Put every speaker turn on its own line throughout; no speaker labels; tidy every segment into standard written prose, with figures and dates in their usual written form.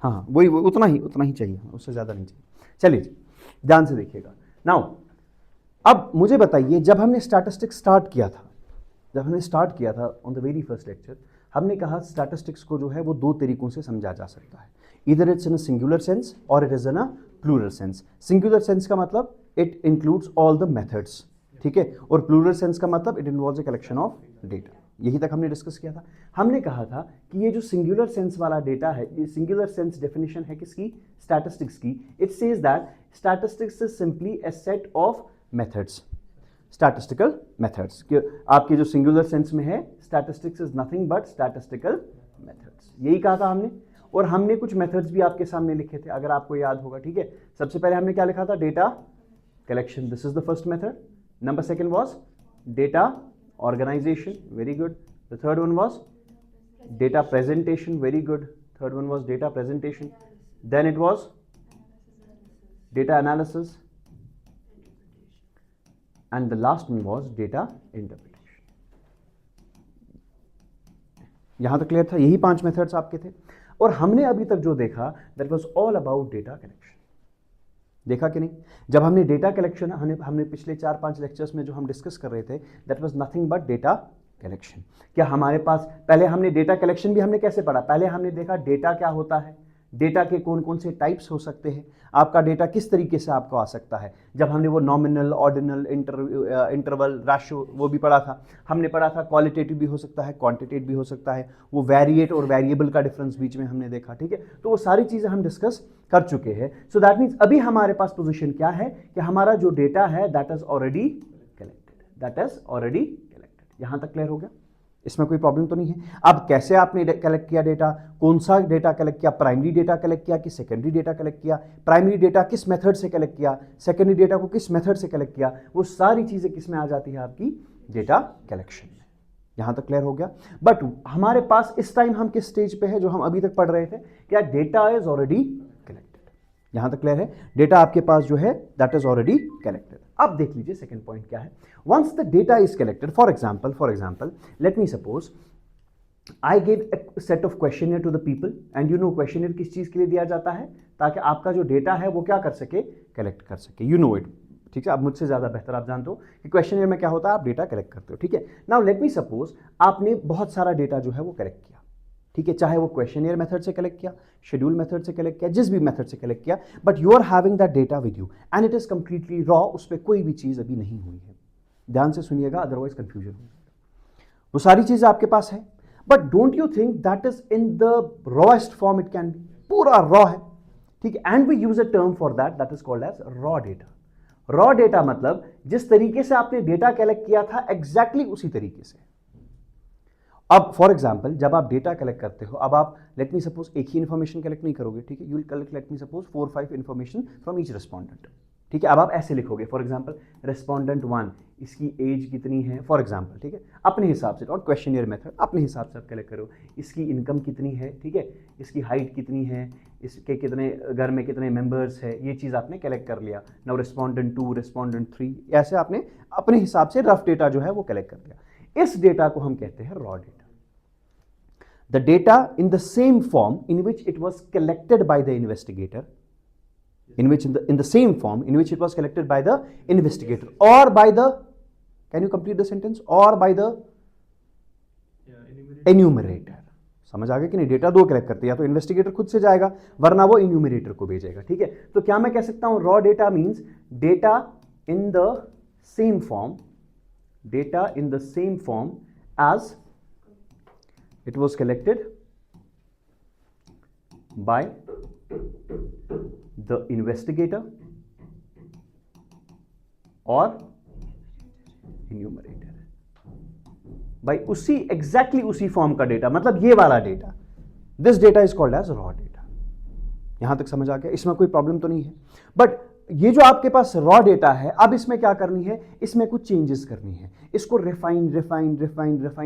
हाँ वही उतना ही चाहिए, उससे ज़्यादा नहीं चाहिए। चलिए ध्यान से देखिएगा। नाउ अब मुझे बताइए, जब हमने स्टैटिस्टिक्स स्टार्ट किया था on the very first lecture, हमने कहा स्टैटिस्टिक्स को जो है वो दो तरीकों से समझा जा सकता है, इधर it's in a singular sense और it is in a plural sense. Singular sense का मतलब it includes all the methods, ठीक है, और प्लूरल सेंस का मतलब it involves a collection of data. यही तक हमने डिस्कस किया था। हमने कहा था कि ये जो सिंगुलर सेंस वाला डेटा है, ये सिंगुलर सेंस डेफिनेशन है किसकी? स्टैटिस्टिक्स की। It says that statistics is simply a set of methods, statistical methods. आपके जो सिंगुलर सेंस में है, statistics is nothing but statistical methods, यही कहा था हमने। और हमने कुछ मेथड्स भी आपके सामने लिखे थे, अगर आपको याद होगा, ठीक है। सबसे पहले हमने क्या लिखा था? Data collection, this is the first method. Number second was data organization, very good. The third one was data presentation, very good. Third one was data presentation. Then it was data analysis, and the last one was data interpretation. यहां तक clear था? यही 5 methods आपके थे। और हमने अभी तक जो देखा that was all about data collection. देखा कि नहीं? जब हमने डेटा कलेक्शन, हमने पिछले 4-5 लेक्चर्स में जो हम डिस्कस कर रहे थे, that was nothing but data collection. क्या हमारे पास, पहले हमने डेटा कलेक्शन भी हमने कैसे पढ़ा? पहले हमने देखा डेटा क्या होता है, डेटा के कौन कौन से टाइप्स हो सकते हैं, आपका डेटा किस तरीके से आपको आ सकता है। जब हमने वो नॉमिनल, ऑर्डिनल, इंटरवल, रेशियो वो भी पढ़ा था। हमने पढ़ा था क्वालिटेटिव भी हो सकता है, क्वांटिटेटिव भी हो सकता है, वो वेरिएट और वेरिएबल का डिफरेंस बीच में हमने देखा, ठीक है। तो वो सारी चीज़ें हम डिस्कस कर चुके हैं। सो दैट मीन्स अभी हमारे पास पोजिशन क्या है कि हमारा जो डेटा है दैट इज ऑलरेडी कलेक्टेड। यहां तक क्लियर हो गया? इसमें कोई प्रॉब्लम तो नहीं है। अब कैसे आपने कलेक्ट किया डेटा, कौन सा डेटा कलेक्ट किया, प्राइमरी डेटा कलेक्ट किया कि सेकेंडरी डेटा कलेक्ट किया, प्राइमरी डेटा किस मेथड से कलेक्ट किया, सेकेंडरी डेटा को किस मेथड से कलेक्ट किया, वो सारी चीजें किस में आ जाती है? आपकी डेटा कलेक्शन में। यहां तक क्लियर हो गया? बट हमारे पास इस टाइम हम किस स्टेज पे है जो हम अभी तक पढ़ रहे थे? क्या डेटा इज ऑलरेडी कलेक्टेड। यहां तक क्लियर है? डेटा आपके पास जो है दैट इज ऑलरेडी कलेक्टेड। अब देख लीजिए सेकंड पॉइंट क्या है। Once the data is collected, for example let me suppose I give a set of questionnaire to the people, and you know questionnaire किस चीज के लिए दिया जाता है? ताकि आपका जो डेटा है वो क्या कर सके? कलेक्ट कर सके। यू नो इट, ठीक है। अब मुझसे ज्यादा बेहतर आप जानते हो कि क्वेश्चनर में क्या होता है, आप डेटा कलेक्ट करते हो, ठीक है। नाउ लेट मी सपोज आपने बहुत सारा डेटा जो है वो कलेक्ट किया, ठीक है, चाहे वो क्वेश्चनियर मेथड से कलेक्ट किया, शेड्यूल मेथड से कलेक्ट किया, जिस भी मेथड से कलेक्ट किया, but you are having that data with you and it is completely raw, उस पर कोई भी चीज अभी नहीं हुई है। ध्यान से सुनिएगा, अदरवाइज कंफ्यूजन हो जाएगा। वो सारी चीजें आपके पास है, but don't you think that is in the rawest form it can be, पूरा रॉ है, ठीक है। And we use a term for that is called as raw data. Raw data मतलब जिस तरीके से आपने डेटा कलेक्ट किया था एग्जैक्टली उसी तरीके से। अब फॉर एग्जाम्पल जब आप डेटा कलेक्ट करते हो, अब आप लेट मी सपोज एक ही इंफॉर्मेशन कलेक्ट नहीं करोगे, ठीक है। You will collect late me suppose 4-5 information from each respondent, ठीक है। अब आप ऐसे लिखोगे, फॉर एग्जाम्पल रेस्पॉन्डेंट 1 इसकी एज कितनी है, फॉर एग्जाम्पल, ठीक है। अपने हिसाब से, और क्वेश्चनियर मेथड अपने हिसाब से आप कलेक्ट करो। इसकी इनकम कितनी है, ठीक है, इसकी हाइट कितनी है, इसके कितने घर में कितने मेंबर्स है, ये चीज़ आपने कलेक्ट कर लिया। नाउ रेस्पॉन्डेंट 2, रेस्पॉन्डेंट 3, ऐसे आपने अपने हिसाब से रफ डेटा जो है वो कलेक्ट कर लिया। इस डेटा को हम कहते हैं raw data. The data in the same form in which it was collected by the investigator, in the same form in which it was collected by the investigator or by the, can you complete the sentence, or by the enumerator. समझ आ गया कि नहीं? Data दो collect करते हैं, या तो इन्वेस्टिगेटर खुद से जाएगा वरना वो इन्यूमरेटर को भेजेगा, ठीक है। तो क्या मैं कह सकता हूं raw data means data in the same form as it was collected by the investigator or enumerator, भाई उसी एग्जैक्टली उसी फॉर्म का डेटा, मतलब ये वाला data, this data is called as raw data. यहां तक समझ आ गया? इसमें कोई प्रॉब्लम तो नहीं है। बट ये जो आपके पास रॉ डेटा है, अब इसमें क्या करनी है? इसमें कुछ चेंजेस करनी है, इसको रिफाइन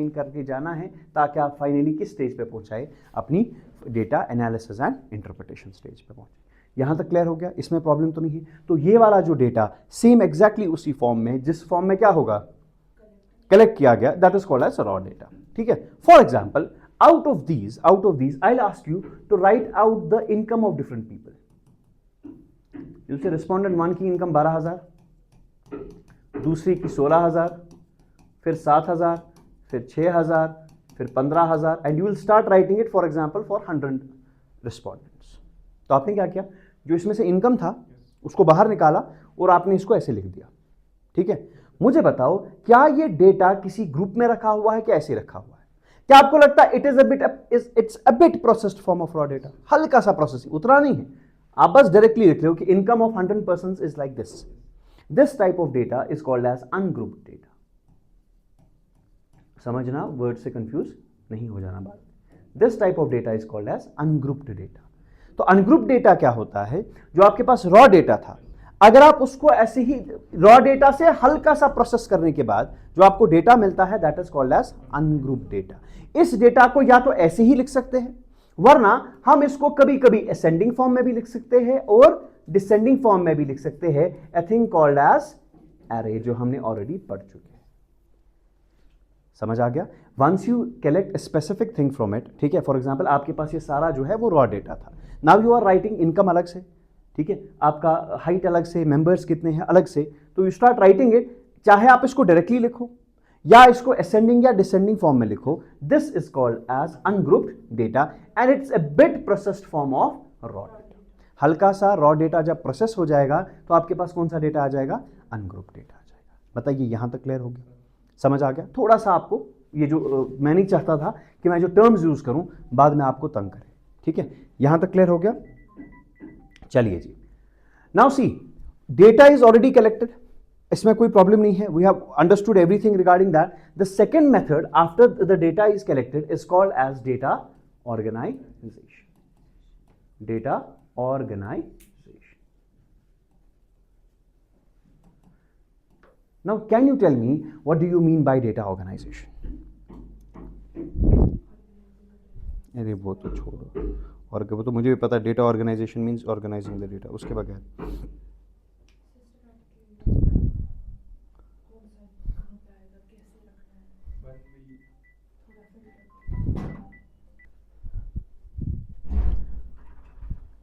करके जाना है, ताकि आप फाइनली किस स्टेज पे पहुंचाए? अपनी data analysis and interpretation stage पे पहुंचे। यहां तक क्लियर हो गया? इसमें प्रॉब्लम तो नहीं है। तो ये वाला जो डेटा सेम एग्जैक्टली उसी फॉर्म में, जिस फॉर्म में क्या होगा? कलेक्ट किया गया, that is called as raw data, ठीक है। For example out of these, I'll ask you to write out the income of different people. You'll say respondent 1 की इनकम 12,000, दूसरी की 16,000, फिर 7,000, फिर 6,000, फिर 15,000, and you will start writing it for example for 100 respondents. तो आपने क्या किया, जो इसमें से इनकम था उसको बाहर निकाला और आपने इसको ऐसे लिख दिया, ठीक है। मुझे बताओ क्या ये डेटा किसी ग्रुप में रखा हुआ है कि ऐसे रखा हुआ है? क्या आपको लगता है it's a bit processed form of raw data? हल्का सा प्रोसेसिंग, उतना नहीं है। आप बस डायरेक्टली लिख रहे हो कि income of 100 persons is like this. This type of data is called as ungrouped data. समझना, वर्ड से कंफ्यूज नहीं हो जाना बात। This type of data is called as ungrouped data. तो अनग्रुप्ड डेटा क्या होता है? जो आपके पास रॉ डेटा था, अगर आप उसको ऐसे ही रॉ डेटा से हल्का सा प्रोसेस करने के बाद जो आपको डेटा मिलता है, that is called as ungrouped data. इस डेटा को या तो ऐसे ही लिख सकते हैं, वरना हम इसको कभी कभी असेंडिंग फॉर्म में भी लिख सकते हैं और डिसेंडिंग फॉर्म में भी लिख सकते हैं, a thing called as array, जो हमने ऑलरेडी पढ़ चुके हैं। समझ आ गया? Once you collect specific thing from it, ठीक है, फॉर एग्जाम्पल आपके पास ये सारा जो है वो रॉ डेटा था। Now you are writing income अलग से, ठीक है, आपका हाइट अलग से, मेंबर्स कितने हैं अलग से, तो यू स्टार्ट राइटिंग इट। चाहे आप इसको डायरेक्टली लिखो या इसको असेंडिंग या डिसेंडिंग फॉर्म में लिखो, this is called as ungrouped data and it's a bit processed form of raw data. हल्का सा रॉ डेटा जब प्रोसेस हो जाएगा तो आपके पास कौन सा डेटा आ जाएगा? अनग्रुप्ड डेटा आ जाएगा। बताइए, यहां तक क्लियर हो गया? समझ आ गया? थोड़ा सा आपको ये जो मैं नहीं चाहता था कि मैं जो टर्म्स यूज करूं बाद में आपको तंग करे, ठीक है, यहां तक क्लियर हो गया? चलिए जी, now see, data is already collected, इसमें कोई प्रॉब्लम नहीं है, we have understood everything regarding that. The second method after the data is collected is called as data organisation. Data organisation. Now can you tell me what do you mean by data organisation? अरे वो तो छोड़ो, और वो तो मुझे भी पता है, data organisation means organising the data, उसके बगैर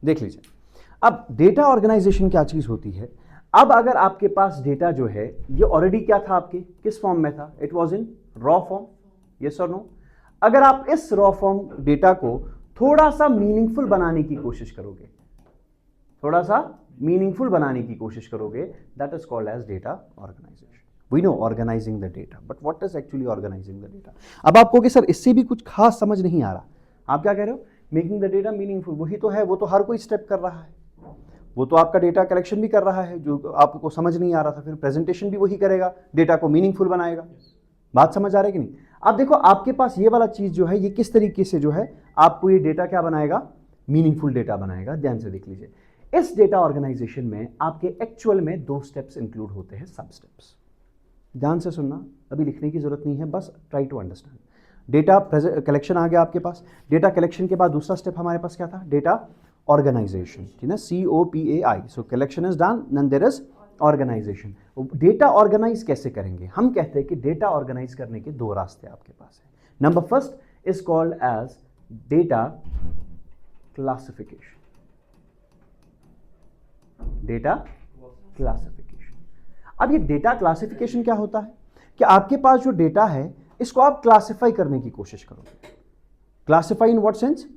देख लीजिए। अब डेटा ऑर्गेनाइजेशन क्या चीज होती है? अब अगर आपके पास डेटा जो है ये ऑलरेडी क्या था, आपके किस फॉर्म में था? It was in raw form, yes और नो? अगर आप इस रॉ फॉर्म डेटा को थोड़ा सा मीनिंगफुल बनाने की कोशिश करोगे, थोड़ा सा मीनिंगफुल बनाने की कोशिश करोगे, that is called as data organisation. We know organising the data, but what is actually organising the data? अब आप कहोगे सर इससे भी कुछ खास समझ नहीं आ रहा। आप क्या कह रहे हो? मेकिंग द डेटा मीनिंगफुल, वही तो है, वो तो हर कोई स्टेप कर रहा है, वो तो आपका डेटा कलेक्शन भी कर रहा है, जो आपको समझ नहीं आ रहा था, फिर प्रेजेंटेशन भी वही करेगा, डेटा को मीनिंगफुल बनाएगा। बात समझ आ रही है कि नहीं? अब देखो आपके पास ये वाला चीज जो है ये किस तरीके से जो है आपको ये डेटा क्या बनाएगा? मीनिंगफुल डेटा बनाएगा। ध्यान से देख लीजिए, इस डेटा ऑर्गेनाइजेशन में आपके एक्चुअल में 2 स्टेप्स इंक्लूड होते हैं, सब स्टेप्स। ध्यान से सुनना, अभी लिखने की जरूरत नहीं है, बस try to understand. Data collection आ गया आपके पास, डेटा कलेक्शन के बाद दूसरा स्टेप हमारे पास क्या था? डेटा ऑर्गेनाइजेशन, ठीक है, COPAI। So collection is done, then there is organisation. Data organise कैसे करेंगे? हम कहते हैं कि डेटा ऑर्गेनाइज करने के 2 रास्ते आपके पास है। Number first is called as data classification. Data classification. अब ये डेटा क्लासिफिकेशन क्या होता है कि आपके पास जो डेटा है इसको आप क्लासिफाई करने की कोशिश करोगे। Classify in what sense?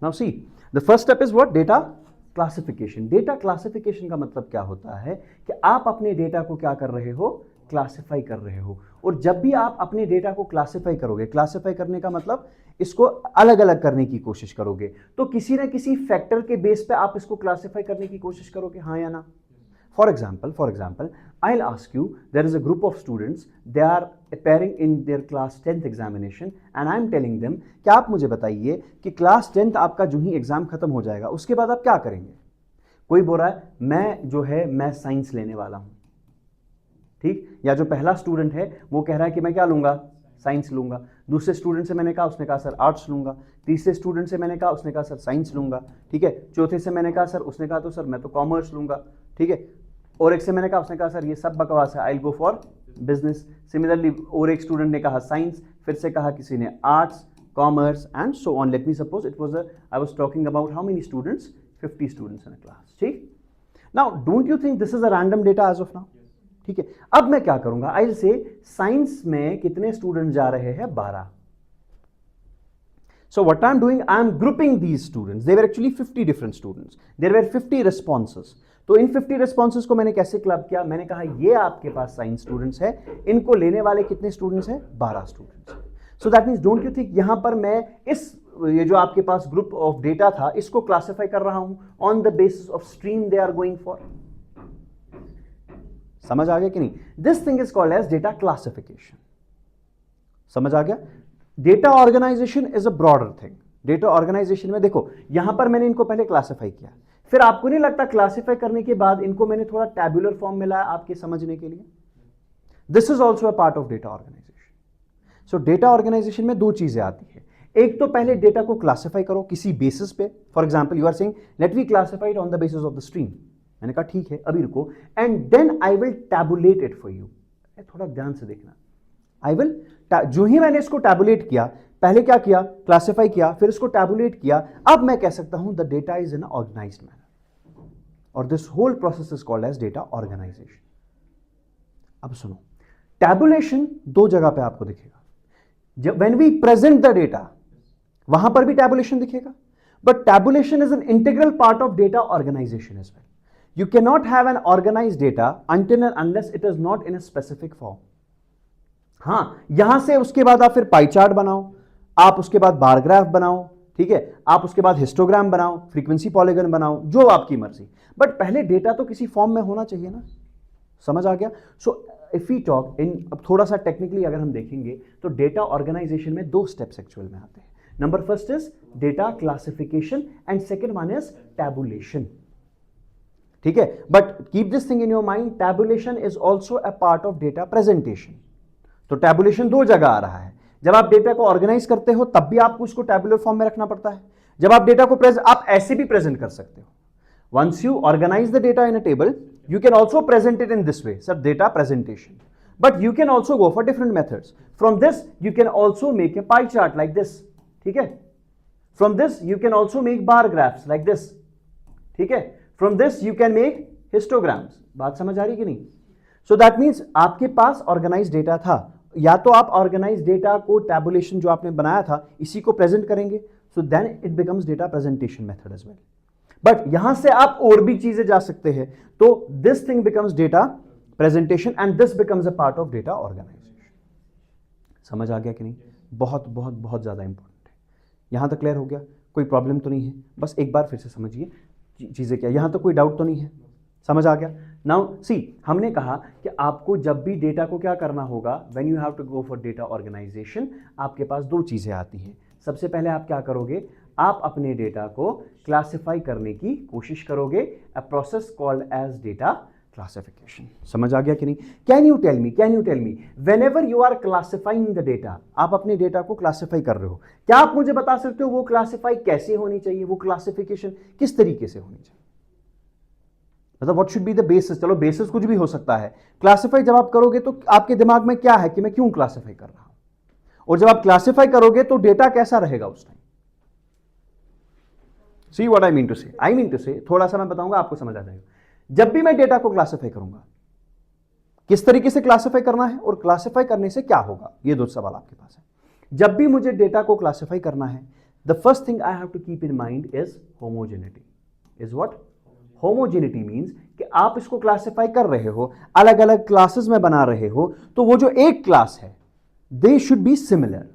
Now see, the first step is what? Data classification. Data classification का मतलब क्या होता है कि आप अपने डेटा को क्या कर रहे हो? क्लासिफाई कर रहे हो। और जब भी आप अपने डेटा को क्लासिफाई करोगे, क्लासिफाई करने का मतलब इसको अलग अलग करने की कोशिश करोगे, तो किसी ना किसी फैक्टर के बेस पे आप इसको क्लासिफाई करने की कोशिश करोगे, हाँ या ना? For example, I'll ask you, there is a group of students, they are appearing in their class 10th examination and I'm telling them कि आप मुझे बताइए कि क्लास 10th आपका जो ही एग्जाम खत्म हो जाएगा उसके बाद आप क्या करेंगे? कोई बोल रहा है मैं जो है मैं साइंस लेने वाला हूं, ठीक, या जो पहला स्टूडेंट है वो कह रहा है कि मैं क्या लूंगा? साइंस लूंगा। दूसरे स्टूडेंट से मैंने कहा, उसने कहा सर आर्ट्स लूंगा। तीसरे स्टूडेंट से मैंने कहा, उसने कहा सर साइंस लूंगा, ठीक है। चौथे से मैंने कहा सर, उसने कहा तो सर मैं तो कॉमर्स लूंगा, ठीक है। और एक से मैंने कहा, उसने कहा सर ये सब बकवास है, I will go for business, similarly और एक स्टूडेंट ने कहा साइंस, फिर से कहा किसी ने arts, commerce and so on. Let me suppose it was I was talking about how many students, 50 students in a class. ठीक. Now don't you think this is a random data as of now? ठीक है. अब मैं क्या करूंगा, I will say science में कितने student जा रहे हैं, 12. So what I'm doing, I'm grouping these students. They were actually 50 different students. There were 50 responses. तो इन 50 responses को मैंने कैसे क्लब किया, मैंने कहा ये आपके पास साइंस स्टूडेंट्स है, इनको लेने वाले कितने स्टूडेंट्स हैं, 12 students. So that means don't you think यहां पर मैं ये जो आपके पास ग्रुप ऑफ डेटा था इसको क्लासिफाई कर रहा हूं on the basis of stream they are going for. समझ आ गया कि नहीं? This thing is called as data classification. समझ आ गया? Data organisation is a broader thing. Data organisation में देखो, यहां पर मैंने इनको पहले क्लासिफाई किया, फिर आपको नहीं लगता क्लासिफाई करने के बाद इनको मैंने थोड़ा टैबुलर फॉर्म में लाया आपके समझने के लिए? This is also a part of data organisation. So data organisation में दो चीजें आती है. एक तो पहले डेटा को क्लासिफाई करो किसी बेसिस पे. For example you are saying let we classify it on the basis of the stream. मैंने कहा ठीक है, अभी रुको, and then I will tabulate it for you. थोड़ा ध्यान से देखना. आई विल, जो ही मैंने इसको टैबुलेट किया, पहले क्या किया, क्लासिफाई किया, फिर इसको टैबुलेट किया, अब मैं कह सकता हूं the data is in organised manner, और this whole process is called as data organisation. अब सुनो, टैबुलेशन दो जगह पे आपको दिखेगा. जब when we present the data, वहां पर भी टैबुलेशन दिखेगा, but tabulation is an integral part of data organisation as well. You cannot have an organized data until and unless it is not in a specific form. हां, यहां से उसके बाद आप फिर पाई चार्ट बनाओ, आप उसके बाद बार ग्राफ बनाओ, ठीक है, आप उसके बाद हिस्टोग्राम बनाओ, फ्रीक्वेंसी पॉलीगन बनाओ, जो आपकी मर्जी, बट पहले डेटा तो किसी फॉर्म में होना चाहिए ना. समझ आ गया? So if we talk in, अब थोड़ा सा टेक्निकली अगर हम देखेंगे तो डेटा ऑर्गेनाइजेशन में दो स्टेप्स एक्चुअल में आते हैं. Number first is data classification and second one is tabulation. ठीक है, but keep this thing in your mind, tabulation is also a part of data presentation. तो टैबुलेशन दो जगह आ रहा है. जब आप डेटा को ऑर्गेनाइज करते हो तब भी आपको उसको टैबुलर फॉर्म में रखना पड़ता है. जब आप डेटा को आप ऐसे भी प्रेजेंट कर सकते हो. Once you organise the data in a table, you can also present it in this way, sir, data presentation. But you can also go for different methods. From this, you can also make a pie chart like this. ठीक है? From this, you can also make bar graphs like this. ठीक है? From this, you can make histograms. बात समझ आ रही कि नहीं? So that means आपके पास organized data था. या तो आप organized data को tabulation जो आपने बनाया था, इसी को present करेंगे. So then it becomes data presentation method as well. But यहां से आप और भी चीजें जा सकते हैं. तो this thing becomes data presentation and this becomes a part of data organisation. समझ आ गया कि नहीं? बहुत बहुत बहुत ज्यादा इंपॉर्टेंट है. यहां तक क्लियर हो गया? कोई प्रॉब्लम तो नहीं है? बस एक बार फिर से समझिए चीजें क्या. यहां तक कोई डाउट तो नहीं है? समझ आ गया? नाउ सी, हमने कहा कि आपको जब भी डेटा को क्या करना होगा, when you have to go for data organisation, आपके पास दो चीजें आती हैं. सबसे पहले आप क्या करोगे, आप अपने डेटा को क्लासिफाई करने की कोशिश करोगे, a process called as data classification. समझ आ गया कि नहीं? Can you tell me whenever you are classifying the data, आप अपने डेटा को क्लासिफाई कर रहे हो, क्या आप मुझे बता सकते हो वो क्लासिफाई कैसे होनी चाहिए, वो क्लासिफिकेशन किस तरीके से होनी चाहिए? मतलब what should be the basis. चलो बेसिस कुछ भी हो सकता है. क्लासिफाई जब आप करोगे तो आपके दिमाग में क्या है कि मैं क्यों क्लासिफाई कर रहा हूं, और जब आप क्लासिफाई करोगे तो डेटा कैसा रहेगा उस time. See what I mean to say? I mean to say, थोड़ा सा मैं बताऊंगा, आपको समझ आ जाएगा. जब भी मैं डेटा को क्लासिफाई करूंगा, किस तरीके से क्लासिफाई करना है और क्लासिफाई करने से क्या होगा, ये दो सवाल आपके पास है. जब भी मुझे डेटा को क्लासिफाई करना है, the first thing I have to keep in mind is homogeneity. Is what? Homogeneity means कि आप इसको क्लासिफाई कर रहे हो, अलग अलग क्लासेस में बना रहे हो, तो वो जो एक क्लास है, they should be similar.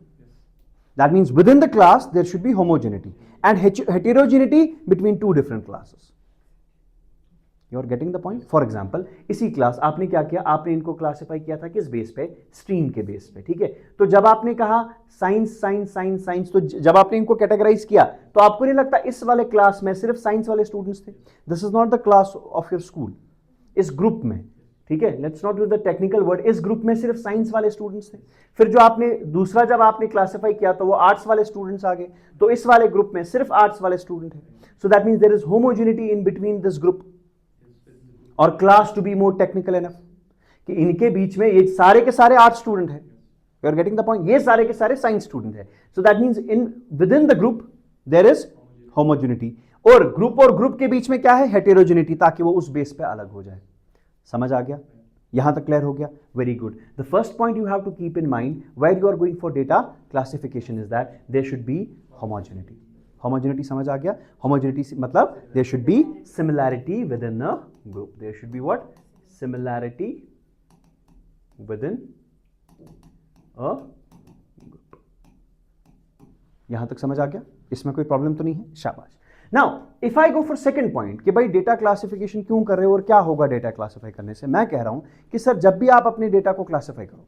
That means within the class there should be homogeneity and heterogeneity between two different classes. You are getting the point? For example, इसी क्लास आपने क्या किया, आपने इनको क्लासिफाई किया था किस बेस पे, स्ट्रीम के बेस पे. ठीक है, तो जब आपने कहा साइंस साइंस साइंस साइंस, तो जब आपने इनको कैटेगराइज किया तो आपको नहीं लगता इस वाले क्लास में सिर्फ साइंस वाले स्टूडेंट्स थे? This is not the class of your school. इस ग्रुप में, ठीक है, let's not use the technical word, इस ग्रुप में सिर्फ साइंस वाले स्टूडेंट्स थे. फिर जो आपने दूसरा जब आपने क्लासिफाई किया तो वो आर्ट्स वाले स्टूडेंट्स आ गए, तो इस वाले ग्रुप में सिर्फ आर्ट्स वाले स्टूडेंट हैं. So that means there is homogeneity in between this group. और class to be more technical enough, कि इनके बीच में ये सारे के सारे आर्ट स्टूडेंट है, you are getting the point, ये सारे के सारे साइंस स्टूडेंट है, so that means in within the group there is homogeneity, और ग्रुप के बीच में क्या है, हेटेरोजेनिटी, ताकि वो उस बेस पे अलग हो जाए। समझ आ गया, यहां तक क्लियर हो गया, very good. The first point you have to keep in mind when you are going for data classification is that there should be homogeneity. Homogeneity समझ आ गया, होमोजेनिटी मतलब there should be similarity within a group, there should be what, similarity within a group. यहां तक समझ आ गया, इसमें कोई प्रॉब्लम तो नहीं है, शाबाश। Now if I go for second point कि भाई डेटा क्लासिफिकेशन क्यों कर रहे हो और क्या होगा डेटा क्लासिफाई करने से, मैं कह रहा हूं कि सर जब भी आप अपने डेटा को क्लासिफाई करो,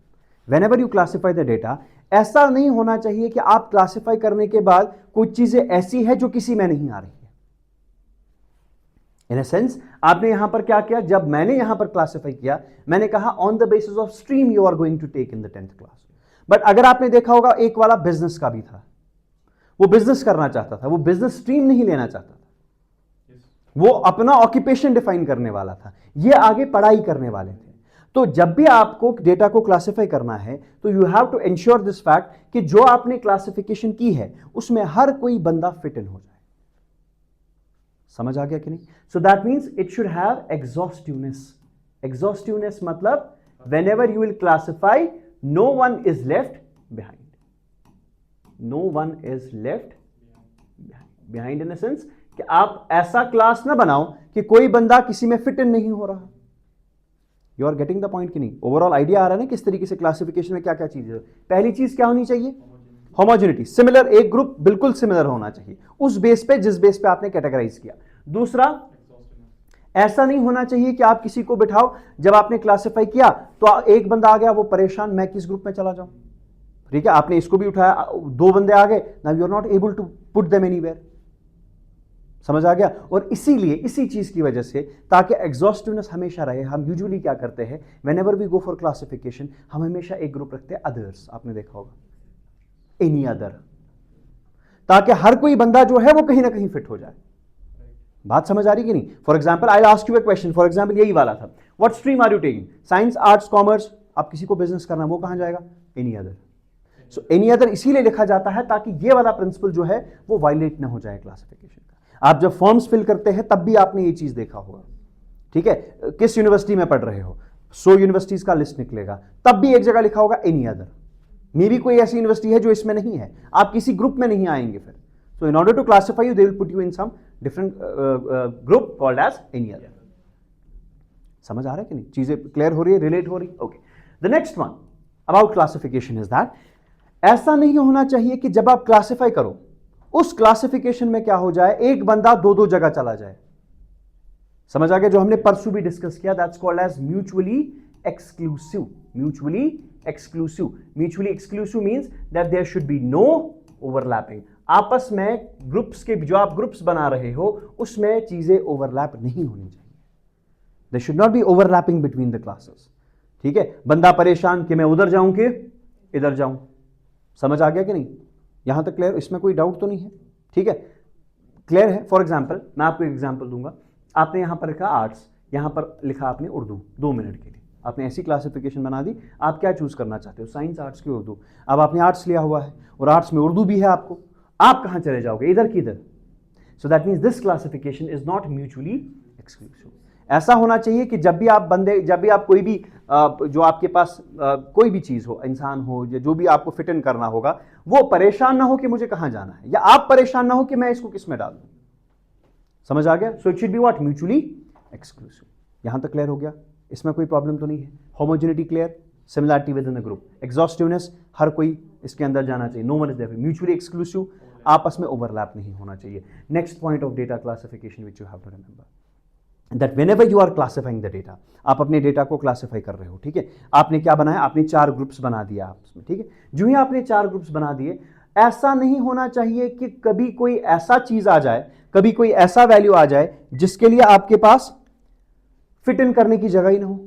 whenever you classify the data, ऐसा नहीं होना चाहिए कि आप क्लासिफाई करने के बाद कुछ चीजें ऐसी है जो किसी में नहीं आ रही है। इन अ सेंस आपने यहां पर क्या किया, जब मैंने यहां पर क्लासिफाई किया, मैंने कहा on the basis of stream you are going to take in the 10th class. But अगर आपने देखा होगा एक वाला बिजनेस का भी था, वो बिजनेस करना चाहता था, वो बिजनेस स्ट्रीम नहीं लेना चाहता था, वो अपना ऑक्यूपेशन डिफाइन करने वाला था, ये आगे पढ़ाई करने वाले थे। तो जब भी आपको डेटा को क्लासिफाई करना है तो you have to ensure this fact कि जो आपने क्लासिफिकेशन की है उसमें हर कोई बंदा फिट इन हो जाए। समझ आ गया कि नहीं? So that means it should have exhaustiveness. Exhaustiveness मतलब whenever you will classify, no one is left behind, no one is left behind, in the sense कि आप ऐसा क्लास ना बनाओ कि कोई बंदा किसी में फिट इन नहीं हो रहा। You are getting the point कि नहीं? ओवरऑल आइडिया आ रहा है ना किस तरीके से क्लासिफिकेशन में क्या क्या चीज है। पहली चीज क्या होनी चाहिए, होमोजेनिटी, सिमिलर, एक ग्रुप बिल्कुल सिमिलर होना चाहिए उस बेस पे जिस बेस पे आपने कैटेगराइज किया। दूसरा, ऐसा नहीं होना चाहिए कि आप किसी को बिठाओ, जब आपने क्लासिफाई किया तो एक बंदा आ गया वो परेशान, मैं किस ग्रुप में चला जाऊं, ठीक है, आपने इसको भी उठाया, दो बंदे आ गए, now you are not able to put them anywhere. समझ आ गया? और इसीलिए इसी चीज की वजह से, ताकि एग्जॉस्टिवनेस हमेशा रहे, हम यूजुअली क्या करते हैं, whenever we go for classification, हम हमेशा एक ग्रुप रखते हैं अदर्स, आपने देखा होगा, एनी अदर, ताकि हर कोई बंदा जो है वो कहीं ना कहीं फिट हो जाए। बात समझ आ रही कि नहीं? For example I ask you a question, for example यही वाला था, what stream are you taking, science, arts, commerce, आप किसी को बिजनेस करना, वो कहां जाएगा, any other. So any other इसीलिए लिखा जाता है ताकि ये वाला प्रिंसिपल जो है वो वायलेट ना हो जाए क्लासिफिकेशन का। आप जब फॉर्म्स फिल करते हैं तब भी आपने ये चीज देखा होगा, ठीक है, किस यूनिवर्सिटी में पढ़ रहे हो, 100 यूनिवर्सिटीज का लिस्ट निकलेगा, तब भी एक जगह लिखा होगा एनी अदर। मे भी कोई ऐसी यूनिवर्सिटी है जो इसमें नहीं है, आप किसी ग्रुप में नहीं आएंगे फिर। So in order to classify you, they will put you in some different group called as any other. समझ आ रहा है कि नहीं? चीजें क्लियर हो रही है, रिलेट हो रही? Okay. The next one about classification is that, ऐसा नहीं होना चाहिए कि जब आप क्लासिफाई करो उस क्लासिफिकेशन में क्या हो जाए, एक बंदा दो दो जगह चला जाए। समझ आ गया? जो हमने परसों भी डिस्कस किया, that's called as mutually exclusive. Mutually exclusive, mutually exclusive means that there should be no overlapping. आपस में ग्रुप्स के जो आप ग्रुप्स बना रहे हो उसमें चीजें ओवरलैप नहीं होनी चाहिए। There should not be overlapping between the classes. ठीक है, बंदा परेशान कि मैं उधर जाऊं कि इधर जाऊं। समझ आ गया कि नहीं? यहां तक क्लियर? इसमें कोई डाउट तो नहीं है? ठीक है, क्लियर है? फॉर एग्जाम्पल मैं आपको एक एग्जाम्पल दूंगा, आपने यहां पर लिखा आर्ट्स, यहां पर लिखा आपने उर्दू, 2 मिनट के लिए आपने ऐसी क्लासिफिकेशन बना दी, आप क्या चूज करना चाहते हो, साइंस, आर्ट्स की उर्दू। अब आपने आर्ट्स लिया हुआ है और आर्ट्स में उर्दू भी है आपको, आप कहां चले जाओगे, इधर की इधर। सो that means this classification is not mutually exclusive. ऐसा होना चाहिए कि जब भी आप कोई भी जो आपके पास कोई भी चीज हो, इंसान हो, या जो भी आपको फिट इन करना होगा, वो परेशान ना हो कि मुझे कहां जाना है, या आप परेशान ना हो कि मैं इसको किस में डाल दूं। समझ आ गया? So it should be what, mutually exclusive. यहां तक क्लियर हो गया? इसमें कोई प्रॉब्लम तो नहीं है? Homogeneity clear, similarity within the group, exhaustiveness, हर कोई इसके अंदर जाना चाहिए, no one is there, mutually exclusive, आपस में ओवरलैप नहीं होना चाहिए। Next point of data classification which you have to remember, that whenever you are classifying the data, आप अपने डेटा को क्लासिफाई कर रहे हो, ठीक है, आपने क्या बनाया, आपने 4 ग्रुप्स बना दिया आपस में, ठीक है। जो ही आपने 4 ग्रुप्स बना दिए, ऐसा नहीं होना चाहिए कि कभी कोई ऐसा चीज आ जाए, कभी कोई ऐसा वैल्यू आ जाए जिसके लिए आपके पास फिट इन करने की जगह ही ना हो।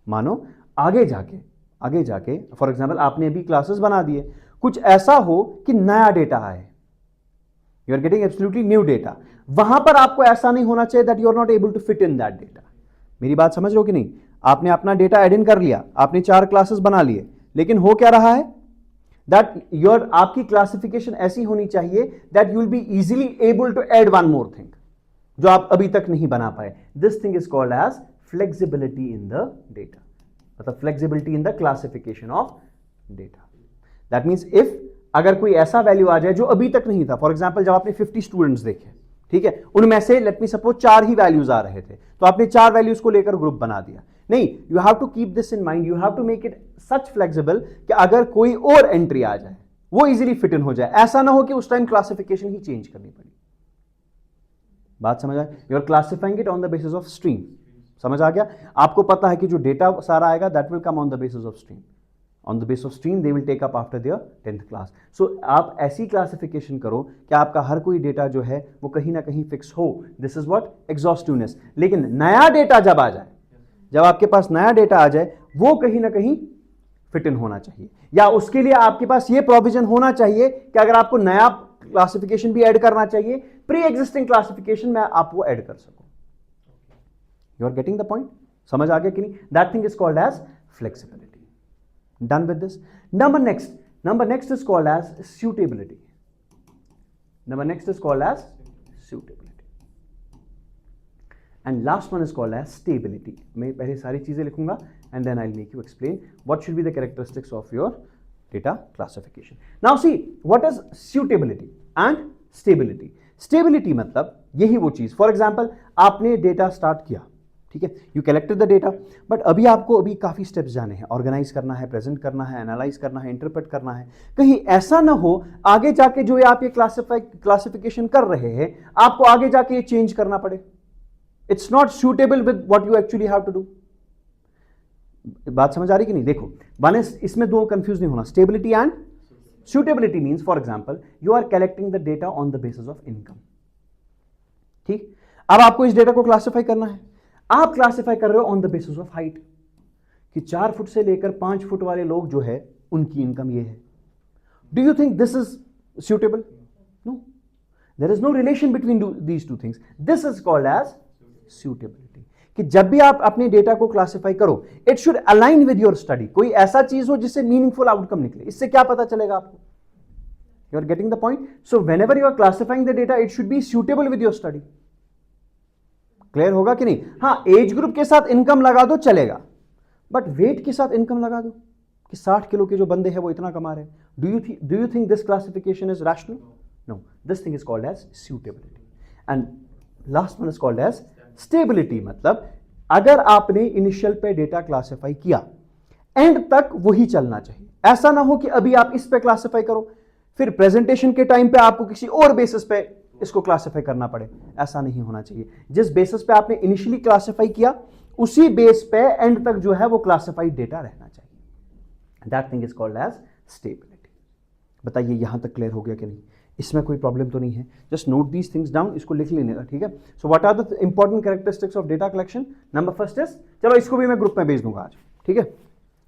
मानो आगे जाके फॉर एग्जाम्पल आपने अभी क्लासेस बना दिए, कुछ ऐसा हो कि नया डेटा आए, you are getting absolutely new data, वहां पर आपको ऐसा नहीं होना चाहिए that you are not able to fit in that data. मेरी बात समझ रहे हो कि नहीं? आपने अपना डेटा एड इन कर लिया, आपने 4 क्लासेस बना लिए, लेकिन हो क्या रहा है दैट योर आपकी क्लासिफिकेशन ऐसी होनी चाहिए that you will be easily able to add one more thing जो आप अभी तक नहीं बना पाए. This thing is called as flexibility in the data, मतलब flexibility in the classification of data. That means if अगर कोई ऐसा वैल्यू आ जाए जो अभी तक नहीं था, फॉर एग्जाम्पल जब आपने 50 स्टूडेंट्स देखे, ठीक है, उनमें से लेट मी सपोज 4 ही वैल्यूज आ रहे थे, तो आपने 4 वैल्यूज को लेकर ग्रुप बना दिया. नहीं, you have to keep this in mind, you have to make it such flexible कि अगर कोई और एंट्री आ जाए वो इजीली फिट इन हो जाए. ऐसा ना हो कि उस टाइम क्लासिफिकेशन ही चेंज करनी पड़ी. बात समझ आए? You are classifying it on the basis of stream. समझ आ गया? आपको पता है कि जो डेटा सारा आएगा that will come on the basis of stream. On the basis of stream they will take up after their 10th class. So आप ऐसी क्लासिफिकेशन करो कि आपका हर कोई डेटा जो है वो कहीं ना कहीं फिक्स हो. This is what exhaustiveness. लेकिन नया डेटा जब आ जाए, जब आपके पास नया डेटा आ जाए, वो कहीं ना कहीं फिट इन होना चाहिए, या उसके लिए आपके पास ये प्रोविजन होना चाहिए कि अगर आपको नया क्लासिफिकेशन भी ऐड करना चाहिए, प्री एग्जिस्टिंग क्लासिफिकेशन में आप वो ऐड कर सको. You are getting the point? समझ आ गया कि नहीं? That thing is called as flexibility. Done with this. Number next is called as suitability. Number next is called as suitability. And last one is called as stability. मैं पहले सारी चीजें लिखूंगा and then I'll make you explain what should be the characteristics of your data classification. Now see, what is suitability and stability? Stability मतलब यही वो चीज, for example आपने डेटा स्टार्ट किया, ठीक है, you collected the data, but अभी आपको काफी स्टेप्स जाने हैं, ऑर्गेनाइज करना है, प्रेजेंट करना है, एनालाइज करना है, इंटरप्रेट करना है. कहीं ऐसा ना हो आगे जाके जो आप ये क्लासिफिकेशन कर रहे हैं, आपको आगे जाके ये चेंज करना पड़े. It's not suitable with what you actually have to do. बात समझ आ रही कि नहीं? देखो, वन इज, इसमें दो कंफ्यूज नहीं होना. Stability and suitability means, for example you are collecting the data on the basis of income. ठीक, अब आपको इस डेटा को क्लासिफाई करना है. आप क्लासिफाई कर रहे हो on the basis of height, कि 4 फुट से लेकर 5 फुट वाले लोग जो है उनकी इनकम ये है. Do you think this is suitable? No. There is no relation between these two things. This is called as suitability. कि जब भी आप अपने डेटा को क्लासिफाई करो, it should align with your study. कोई ऐसा चीज हो जिससे मीनिंगफुल आउटकम निकले. इससे क्या पता चलेगा आपको? You are getting the point. So whenever you are classifying the data, it should be suitable with your study. Clear होगा कि नहीं? हाँ, एज ग्रुप के साथ इनकम लगा दो चलेगा, बट वेट के साथ इनकम लगा दो कि 60 किलो के जो बंदे हैं वो इतना कमा रहे हैं. Do you think this classification is rational? No. This thing is called as suitability. And last one is called as stability. मतलब अगर आपने इनिशियल पे डेटा क्लासिफाई किया, एंड तक वही चलना चाहिए. ऐसा ना हो कि अभी आप इस पे क्लासिफाई करो, फिर प्रेजेंटेशन के टाइम पे आपको किसी और बेसिस पे इसको क्लासिफाई करना पड़े. ऐसा नहीं होना चाहिए. जिस बेसिस पे आपने इनिशियली क्लासिफाई किया, उसी बेस पे एंड तक जो है वो क्लासिफाइड डेटा रहना चाहिए. That thing is called as stability. बताइए यहां तक क्लियर हो गया कि नहीं? इसमें कोई प्रॉब्लम तो नहीं है? Just note these things down, इसको लिख लेने का. ठीक है. So what are the important characteristics of data collection? Number first is, चलो इसको भी मैं ग्रुप में भेज दूंगा आज. ठीक है.